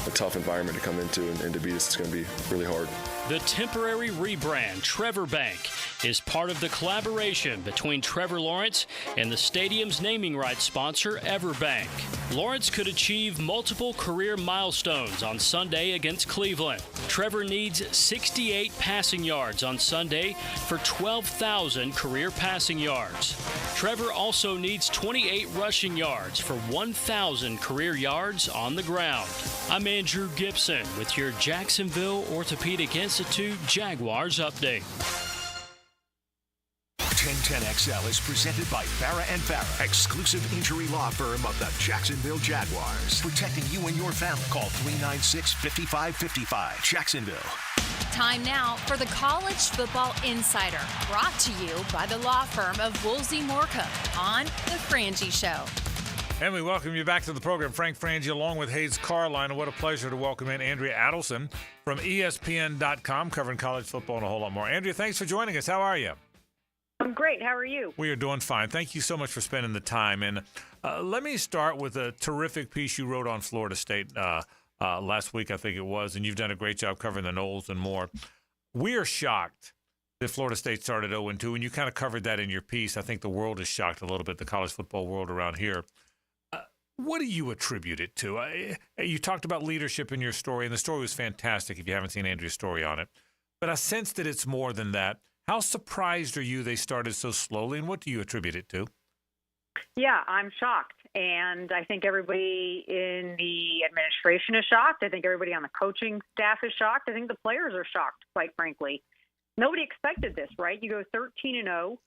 a tough environment to come into, and to beat us, it's going to be really hard. The temporary rebrand, Trevor Bank, is part of the collaboration between Trevor Lawrence and the stadium's naming rights sponsor, Everbank. Lawrence could achieve multiple career milestones on Sunday against Cleveland. Trevor needs 68 passing yards on Sunday for 12,000 career passing yards. Trevor also needs 28 rushing yards for 1,000 career yards on the ground. I'm Andrew Gibson with your Jacksonville Orthopedic Institute Jaguars update. 1010XL is presented by Farah & Farah, exclusive injury law firm of the Jacksonville Jaguars. Protecting you and your family. Call 396-5555. Jacksonville. Time now for the College Football Insider, brought to you by the law firm of Woolsey Morcom on The Frangie Show. And we welcome you back to the program, Frank Frangie, along with Hays Carlyon. And what a pleasure to welcome in Andrea Adelson from ESPN.com, covering college football and a whole lot more. Andrea, thanks for joining us. How are you? I'm great. How are you? We are doing fine. Thank you so much for spending the time. And let me start with a terrific piece you wrote on Florida State last week, I think it was, and you've done a great job covering the Noles and more. We are shocked that Florida State started 0-2, and you kind of covered that in your piece. I think the world is shocked a little bit, the college football world around here. What do you attribute it to? You talked about leadership in your story, and the story was fantastic if you haven't seen Andrea's story on it. But I sense that it's more than that. How surprised are you they started so slowly, and what do you attribute it to? Yeah, I'm shocked. And I think everybody in the administration is shocked. I think everybody on the coaching staff is shocked. I think the players are shocked, quite frankly. Nobody expected this, right? You go 13-0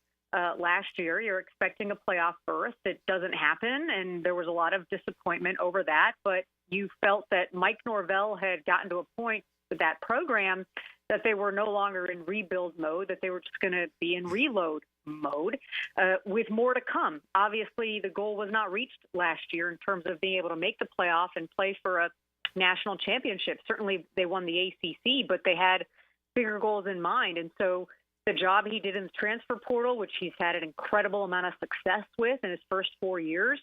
last year. You're expecting a playoff berth. It doesn't happen, and there was a lot of disappointment over that. But you felt that Mike Norvell had gotten to a point with that program that they were no longer in rebuild mode, that they were just going to be in reload mode with more to come. Obviously, the goal was not reached last year in terms of being able to make the playoff and play for a national championship. Certainly, they won the ACC, but they had bigger goals in mind. And so the job he did in the transfer portal, which he's had an incredible amount of success with in his first 4 years,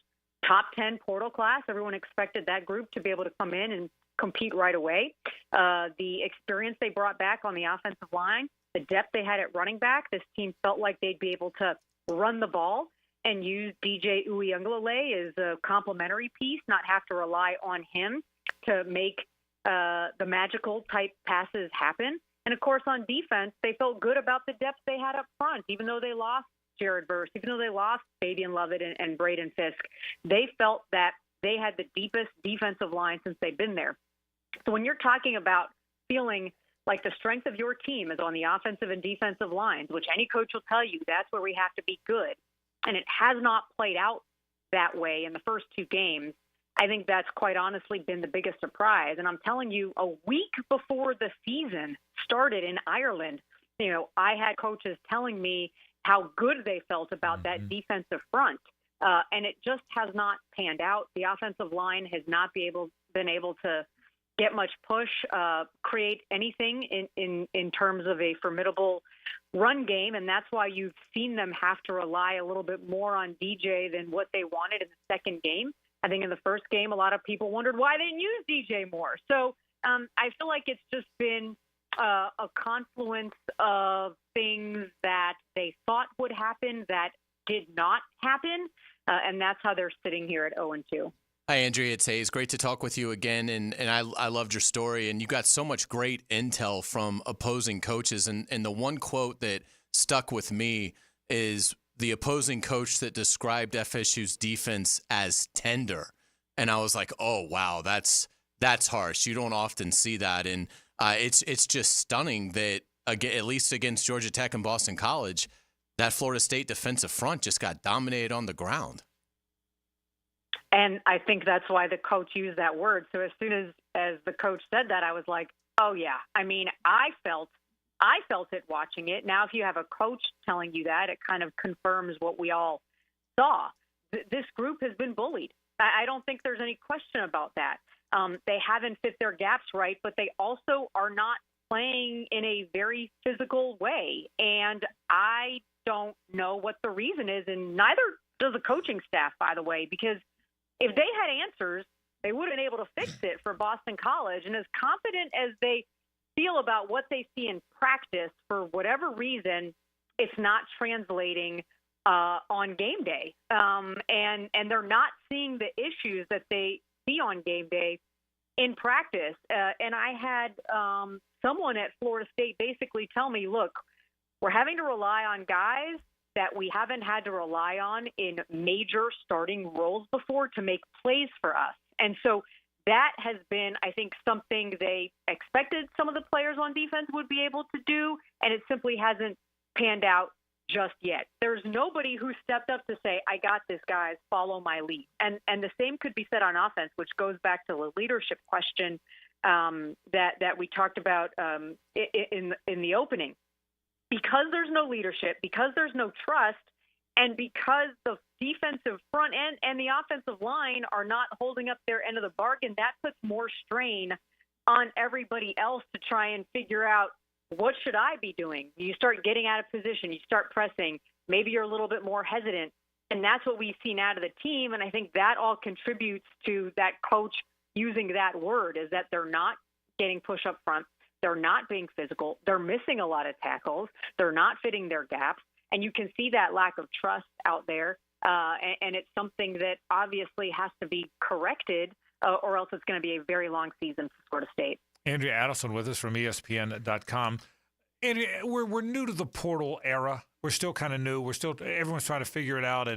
top 10 portal class, everyone expected that group to be able to come in and compete right away. The experience they brought back on the offensive line, the depth they had at running back, this team felt like they'd be able to run the ball and use DJ Uiagalelei as a complementary piece, not have to rely on him to make the magical type passes happen. And of course, on defense, they felt good about the depth they had up front, even though they lost Jared Verse, even though they lost Fabian Lovett and Braden Fisk. They felt that they had the deepest defensive line since they've been there. So when you're talking about feeling like the strength of your team is on the offensive and defensive lines, which any coach will tell you that's where we have to be good, and it has not played out that way in the first two games, I think that's quite honestly been the biggest surprise. And I'm telling you, a week before the season started in Ireland, I had coaches telling me how good they felt about that defensive front. And it just has not panned out. The offensive line has not been able to get much push, create anything in terms of a formidable run game. And that's why you've seen them have to rely a little bit more on DJ than what they wanted in the second game. I think in the first game, a lot of people wondered why they didn't use DJ more. So I feel like it's just been a confluence of things that they thought would happen that did not happen, and that's how they're sitting here at 0-2. Hi, Andrea. It's Hays. Great to talk with you again, and I loved your story, and you got so much great intel from opposing coaches, and the one quote that stuck with me is the opposing coach that described FSU's defense as tender, and I was like, oh, wow, that's harsh. You don't often see that, and it's just stunning that, at least against Georgia Tech and Boston College, that Florida State defensive front just got dominated on the ground. And I think that's why the coach used that word. So as soon as the coach said that, I was like, oh, yeah. I mean, I felt it watching it. Now, if you have a coach telling you that, it kind of confirms what we all saw. This group has been bullied. I don't think there's any question about that. They haven't fit their gaps right, but they also are not playing in a very physical way. And I don't know what the reason is, and neither does the coaching staff, by the way, because if they had answers, they would have been able to fix it for Boston College. And as confident as they feel about what they see in practice, for whatever reason, it's not translating on game day. And they're not seeing the issues that they see on game day in practice. And I had someone at Florida State basically tell me, look, we're having to rely on guys that we haven't had to rely on in major starting roles before to make plays for us. And so that has been, I think, something they expected some of the players on defense would be able to do, and it simply hasn't panned out just yet. There's nobody who stepped up to say, I got this, guys, follow my lead. And the same could be said on offense, which goes back to the leadership question that we talked about in the opening. Because there's no leadership, because there's no trust, and because the defensive front end and the offensive line are not holding up their end of the bargain, that puts more strain on everybody else to try and figure out, what should I be doing? You start getting out of position, you start pressing, maybe you're a little bit more hesitant, and that's what we've seen out of the team, and I think that all contributes to that coach using that word, is that they're not getting push up front. They're not being physical. They're missing a lot of tackles. They're not fitting their gaps. And you can see that lack of trust out there. And it's something that obviously has to be corrected, or else it's going to be a very long season for Florida State. Andrea Adelson with us from ESPN.com. Andrea, we're new to the portal era. We're still kind of new. Everyone's trying to figure it out.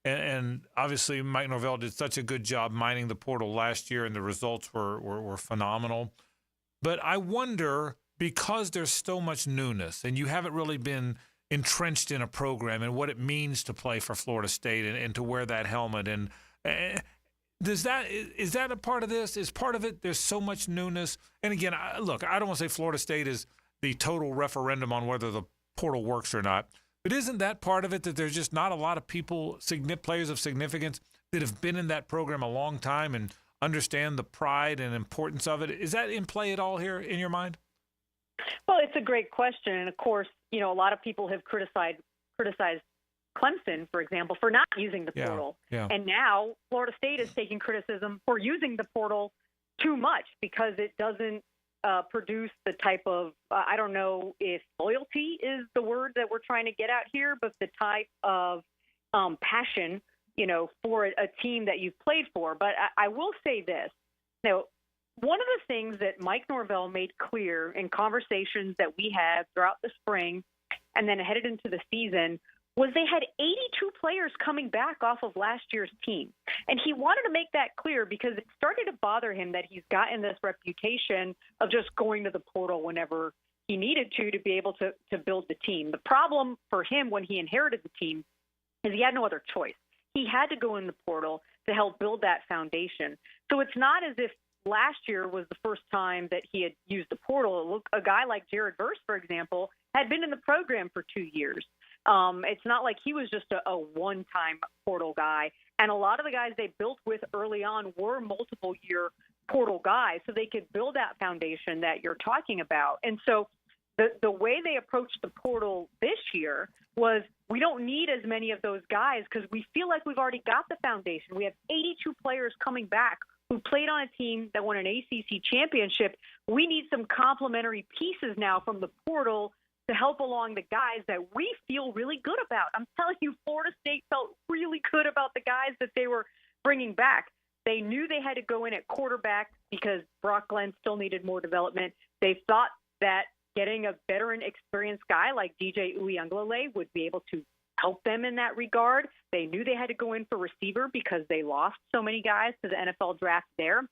And obviously Mike Norvell did such a good job mining the portal last year, and the results were phenomenal. But I wonder, because there's so much newness and you haven't really been entrenched in a program and what it means to play for Florida State and to wear that helmet, and is that a part of this? Is part of it there's so much newness? And again, look, I don't want to say Florida State is the total referendum on whether the portal works or not, but isn't that part of it, that there's just not a lot of people, players of significance, that have been in that program a long time and understand the pride and importance of it? Is that in play at all here in your mind? Well, it's a great question. And of course, a lot of people have criticized Clemson, for example, for not using the portal. Yeah. And now Florida State is taking criticism for using the portal too much, because it doesn't produce the type of, I don't know if loyalty is the word that we're trying to get at here, but the type of passion for a team that you've played for. But I will say this. One of the things that Mike Norvell made clear in conversations that we had throughout the spring and then headed into the season was they had 82 players coming back off of last year's team. And he wanted to make that clear because it started to bother him that he's gotten this reputation of just going to the portal whenever he needed to be able to build the team. The problem for him when he inherited the team is he had no other choice. He had to go in the portal to help build that foundation. So it's not as if last year was the first time that he had used the portal. A guy like Jared Verse, for example, had been in the program for 2 years. It's not like he was just a one-time portal guy. And a lot of the guys they built with early on were multiple-year portal guys, so they could build that foundation that you're talking about. And so the way they approached the portal this year was, we don't need as many of those guys because we feel like we've already got the foundation. We have 82 players coming back who played on a team that won an ACC championship. We need some complementary pieces now from the portal to help along the guys that we feel really good about. I'm telling you, Florida State felt really good about the guys that they were bringing back. They knew they had to go in at quarterback because Brock Glenn still needed more development. They thought that getting a veteran, experienced guy like DJ Uiagalelei would be able to help them in that regard. They knew they had to go in for receiver because they lost so many guys to the NFL draft there.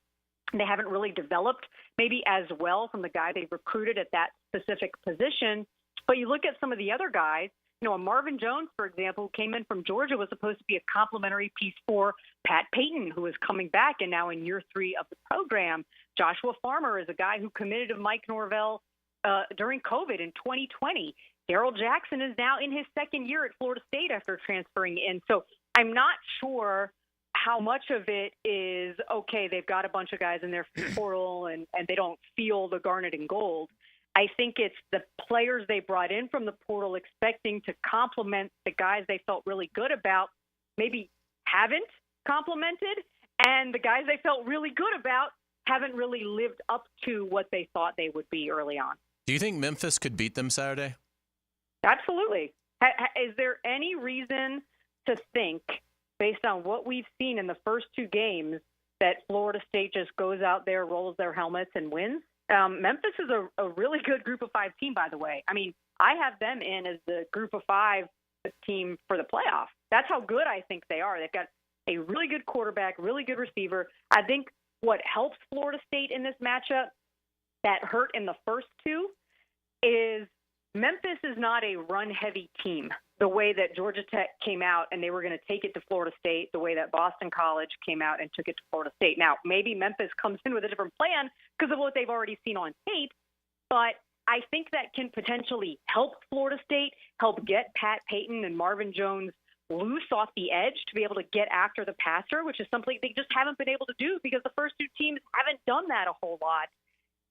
They haven't really developed maybe as well from the guy they recruited at that specific position. But you look at some of the other guys, a Marvin Jones, for example, who came in from Georgia, was supposed to be a complimentary piece for Pat Payton, who is coming back and now in year 3 of the program. Joshua Farmer is a guy who committed to Mike Norvell during COVID in 2020. Darrell Jackson is now in his second year at Florida State after transferring in. So I'm not sure how much of it is, okay, they've got a bunch of guys in their portal and they don't feel the garnet and gold. I think it's the players they brought in from the portal expecting to complement the guys they felt really good about, maybe haven't complimented, and the guys they felt really good about haven't really lived up to what they thought they would be early on. Do you think Memphis could beat them Saturday? Absolutely. Is there any reason to think, based on what we've seen in the first 2 games, that Florida State just goes out there, rolls their helmets, and wins? Memphis is a really good group of 5 team, by the way. I mean, I have them in as the group of 5 team for the playoff. That's how good I think they are. They've got a really good quarterback, really good receiver. I think what helps Florida State in this matchup that hurt in the first 2 is Memphis is not a run-heavy team the way that Georgia Tech came out and they were going to take it to Florida State, the way that Boston College came out and took it to Florida State. Now, maybe Memphis comes in with a different plan because of what they've already seen on tape, but I think that can potentially help Florida State, help get Pat Payton and Marvin Jones loose off the edge to be able to get after the passer, which is something they just haven't been able to do because the first 2 teams haven't done that a whole lot.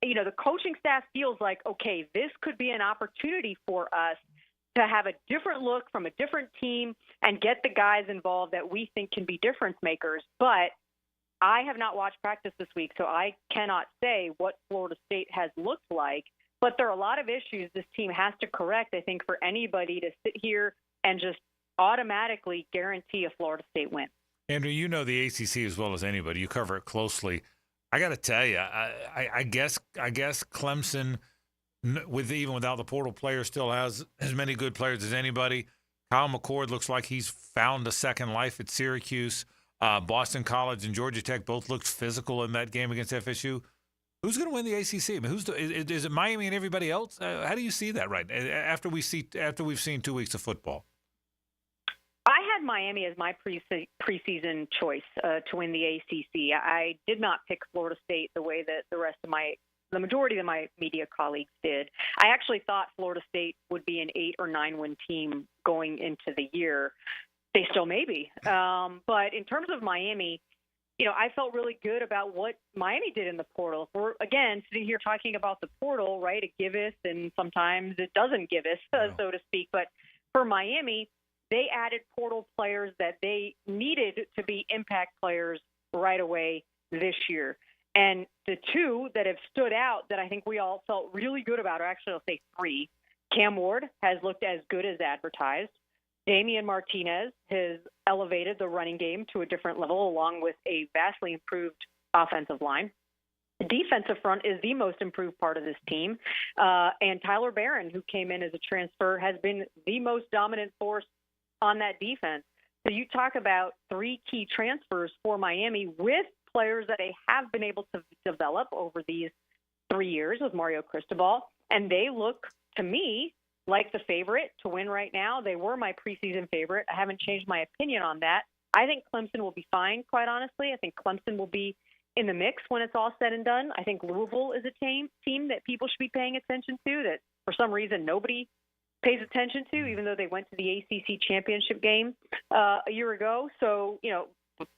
The coaching staff feels like, okay, this could be an opportunity for us to have a different look from a different team and get the guys involved that we think can be difference makers. But I have not watched practice this week, so I cannot say what Florida State has looked like. But there are a lot of issues this team has to correct, I think, for anybody to sit here and just automatically guarantee a Florida State win. Andrew, you know the ACC as well as anybody. You cover it closely. I got to tell you, I guess Clemson, even without the portal players, still has as many good players as anybody. Kyle McCord looks like he's found a second life at Syracuse. Boston College and Georgia Tech both looked physical in that game against FSU. Who's going to win the ACC? I mean, is it Miami and everybody else? How do you see that right after we've seen 2 weeks of football? I had Miami as my preseason choice to win the ACC. I did not pick Florida State the way that the majority of my media colleagues did. I actually thought Florida State would be an 8 or 9 win team going into the year. They still may be. But in terms of Miami, I felt really good about what Miami did in the portal. We're, again, sitting here talking about the portal, right? It giveth, and sometimes it doesn't give us, so to speak. But for Miami, they added portal players that they needed to be impact players right away this year. And the 2 that have stood out that I think we all felt really good about, or actually I'll say 3, Cam Ward has looked as good as advertised. Damian Martinez has elevated the running game to a different level along with a vastly improved offensive line. The defensive front is the most improved part of this team. And Tyler Barron, who came in as a transfer, has been the most dominant force on that defense. So you talk about 3 key transfers for Miami with players that they have been able to develop over these 3 years with Mario Cristobal, and they look to me like the favorite to win right now. They were my preseason favorite. I haven't changed my opinion on that. I think Clemson will be fine, quite honestly. I think Clemson will be in the mix when it's all said and done. I think Louisville is a team that people should be paying attention to that for some reason nobody pays attention to, even though they went to the ACC championship game a year ago. So,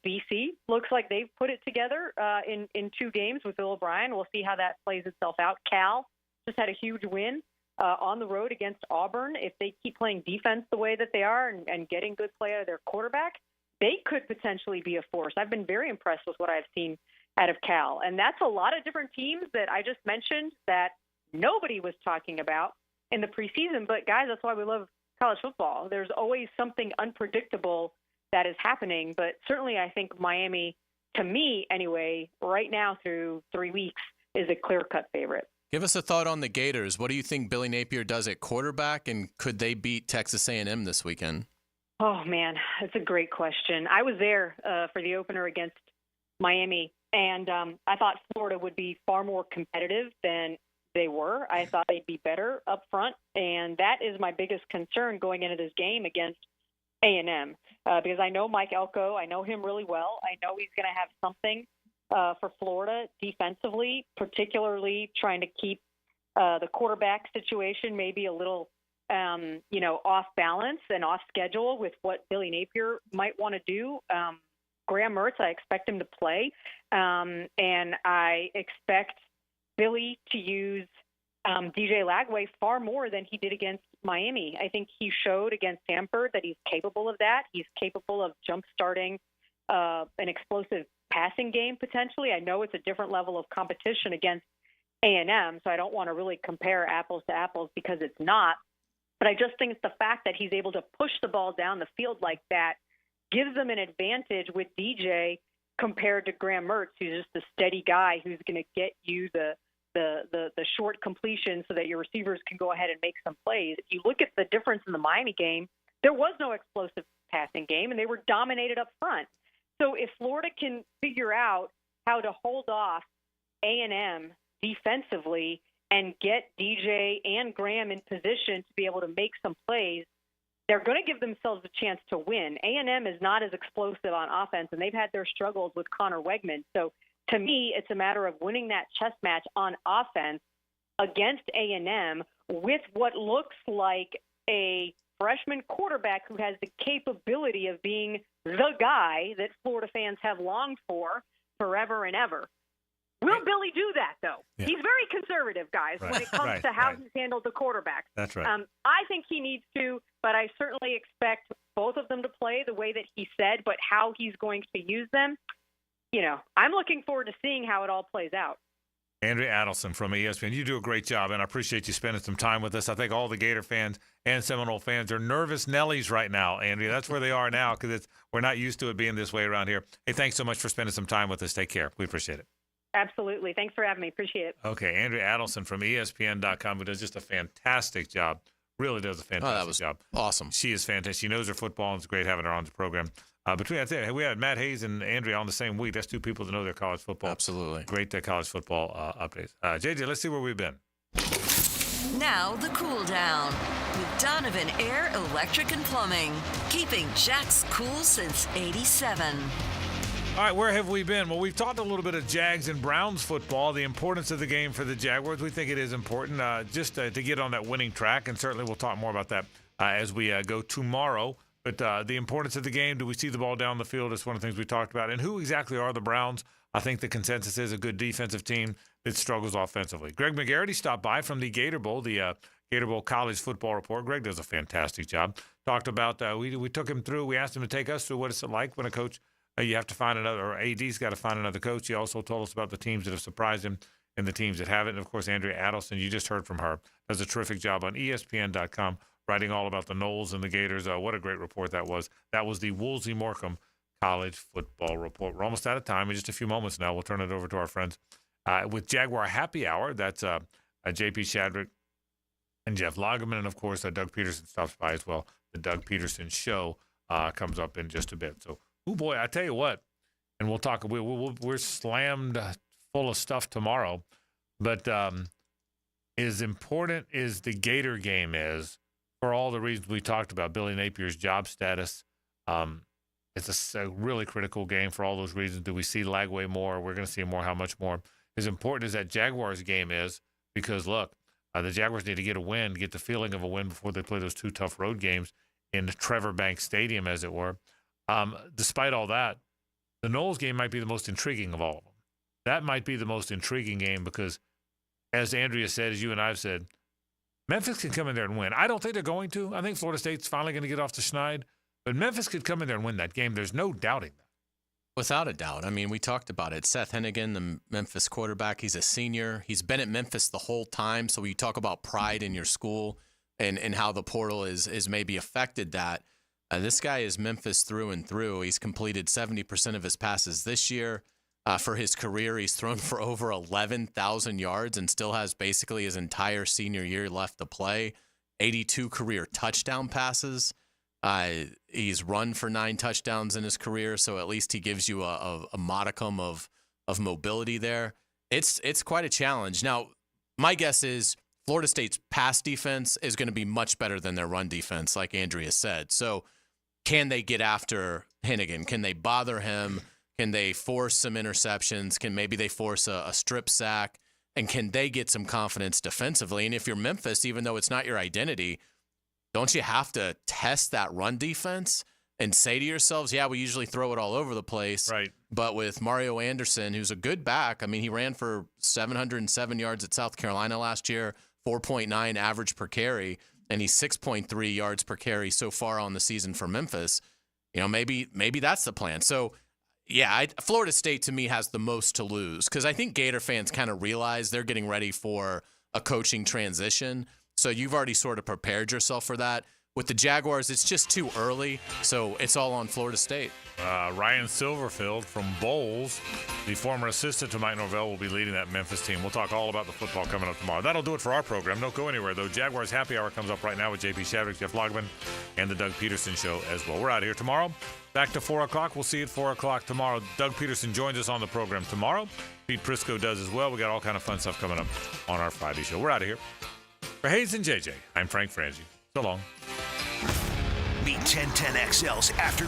BC looks like they've put it together in 2 games with Bill O'Brien. We'll see how that plays itself out. Cal just had a huge win on the road against Auburn. If they keep playing defense the way that they are and getting good play out of their quarterback, they could potentially be a force. I've been very impressed with what I've seen out of Cal. And that's a lot of different teams that I just mentioned that nobody was talking about in the preseason. But, guys, that's why we love college football. There's always something unpredictable that is happening. But certainly I think Miami, to me anyway, right now through 3 weeks, is a clear-cut favorite. Give us a thought on the Gators. What do you think Billy Napier does at quarterback, and could they beat Texas A&M this weekend? Oh, man, that's a great question. I was there for the opener against Miami, and I thought Florida would be far more competitive than they were. I thought they'd be better up front, and that is my biggest concern going into this game against A&M because I know Mike Elko. I know him really well. I know he's going to have something for Florida defensively, particularly trying to keep the quarterback situation maybe a little, off balance and off schedule with what Billy Napier might want to do. Graham Mertz, I expect him to play, and I expect Billy to use DJ Lagway far more than he did against Miami. I think he showed against Stanford that he's capable of that. He's capable of jump-starting an explosive passing game potentially. I know it's a different level of competition against A&M, so I don't want to really compare apples to apples because it's not. But I just think it's the fact that he's able to push the ball down the field like that gives them an advantage with DJ compared to Graham Mertz, who's just a steady guy who's going to get you the short completion so that your receivers can go ahead and make some plays. If you look at the difference in the Miami game, there was no explosive passing game, and they were dominated up front. So if Florida can figure out how to hold off A&M defensively and get DJ and Graham in position to be able to make some plays, they're going to give themselves a chance to win. A&M is not as explosive on offense, and they've had their struggles with Connor Wegman. So to me, it's a matter of winning that chess match on offense against A&M with what looks like a freshman quarterback who has the capability of being the guy that Florida fans have longed for forever and ever. Will Billy do that, though? Yeah. He's very conservative, guys, when it comes to how he's handled the quarterback. That's right. I think he needs to, but I certainly expect both of them to play the way that he said, but how he's going to use them, I'm looking forward to seeing how it all plays out. Andrea Adelson from ESPN, you do a great job, and I appreciate you spending some time with us. I think all the Gator fans and Seminole fans are nervous Nellies right now, Andrea. That's where they are now because we're not used to it being this way around here. Hey, thanks so much for spending some time with us. Take care. We appreciate it. Absolutely. Thanks for having me. Appreciate it. Okay, Andrea Adelson from ESPN.com, who does just a fantastic job. Really does a fantastic job. Awesome. She is fantastic. She knows her football, and it's great having her on the program. We had Matt Hays and Andrea on the same week. That's two people that know their college football. Absolutely. Great college football updates. JJ, let's see where we've been. Now the cool down with Donovan Air, Electric and Plumbing, keeping Jack's cool since '87. All right, where have we been? Well, we've talked a little bit of Jags and Browns football, the importance of the game for the Jaguars. We think it is important just to get on that winning track, and certainly we'll talk more about that as we go tomorrow. But the importance of the game, do we see the ball down the field? That's one of the things we talked about. And who exactly are the Browns? I think the consensus is a good defensive team that struggles offensively. Greg McGarity stopped by from the Gator Bowl, the Gator Bowl College Football Report. Greg does a fantastic job. Talked about, we took him through, we asked him to take us through what it's like when a coach, you have to find another, or AD's got to find another coach. He also told us about the teams that have surprised him and the teams that haven't. And, of course, Andrea Adelson, you just heard from her, does a terrific job on ESPN.com. Writing all about the Noles and the Gators. What a great report that was. That was the Woolsey Morecambe College Football Report. We're almost out of time. In just a few moments now, we'll turn it over to our friends with Jaguar Happy Hour. That's J.P. Shadrick and Jeff Lagerman. And, of course, Doug Peterson stops by as well. The Doug Peterson Show comes up in just a bit. So, oh, boy, I tell you what, and we'll talk. We're slammed full of stuff tomorrow. But as important as the Gator game is, for all the reasons we talked about, Billy Napier's job status, it's a really critical game for all those reasons. Do we see Lagway more? We're going to see more. How much more? As important as that Jaguars game is, because, look, the Jaguars need to get a win, get the feeling of a win before they play those two tough road games in the Trevor Bank Stadium, as it were. Despite all that, the Noles game might be the most intriguing of all of them. That might be the most intriguing game because, as Andrea said, as you and I have said, Memphis can come in there and win. I don't think they're going to. I think Florida State's finally going to get off the schneid. But Memphis could come in there and win that game. There's no doubting that. Without a doubt. I mean, we talked about it. Seth Hennigan, the Memphis quarterback, he's a senior. He's been at Memphis the whole time. So you talk about pride in your school and how the portal is maybe affected that. This guy is Memphis through and through. He's completed 70% of his passes this year. For his career, he's thrown for over 11,000 yards and still has basically his entire senior year left to play. 82 career touchdown passes. He's run for 9 touchdowns in his career, so at least he gives you a modicum of mobility there. It's quite a challenge. Now, my guess is Florida State's pass defense is going to be much better than their run defense, like Andrea said. So can they get after Hennigan? Can they bother him? Can they force some interceptions? Can maybe they force a strip sack? And can they get some confidence defensively? And if you're Memphis, even though it's not your identity, don't you have to test that run defense and say to yourselves, yeah, we usually throw it all over the place. Right. But with Mario Anderson, who's a good back, I mean, he ran for 707 yards at South Carolina last year, 4.9 average per carry, and he's 6.3 yards per carry so far on the season for Memphis. You know, maybe that's the plan. So, yeah, Florida State to me has the most to lose because I think Gator fans kind of realize they're getting ready for a coaching transition. So you've already sort of prepared yourself for that. With the Jaguars, it's just too early, so it's all on Florida State. Ryan Silverfield from Bowles, the former assistant to Mike Norvell, will be leading that Memphis team. We'll talk all about the football coming up tomorrow. That'll do it for our program. Don't go anywhere, though. Jaguars Happy Hour comes up right now with J.P. Shadrick, Jeff Logman, and the Doug Peterson Show as well. We're out of here tomorrow. Back to 4 o'clock. We'll see you at 4 o'clock tomorrow. Doug Peterson joins us on the program tomorrow. Pete Prisco does as well. We got all kind of fun stuff coming up on our Friday show. We're out of here. For Hays and JJ, I'm Frank Frangie. So long. Meet 1010XL's after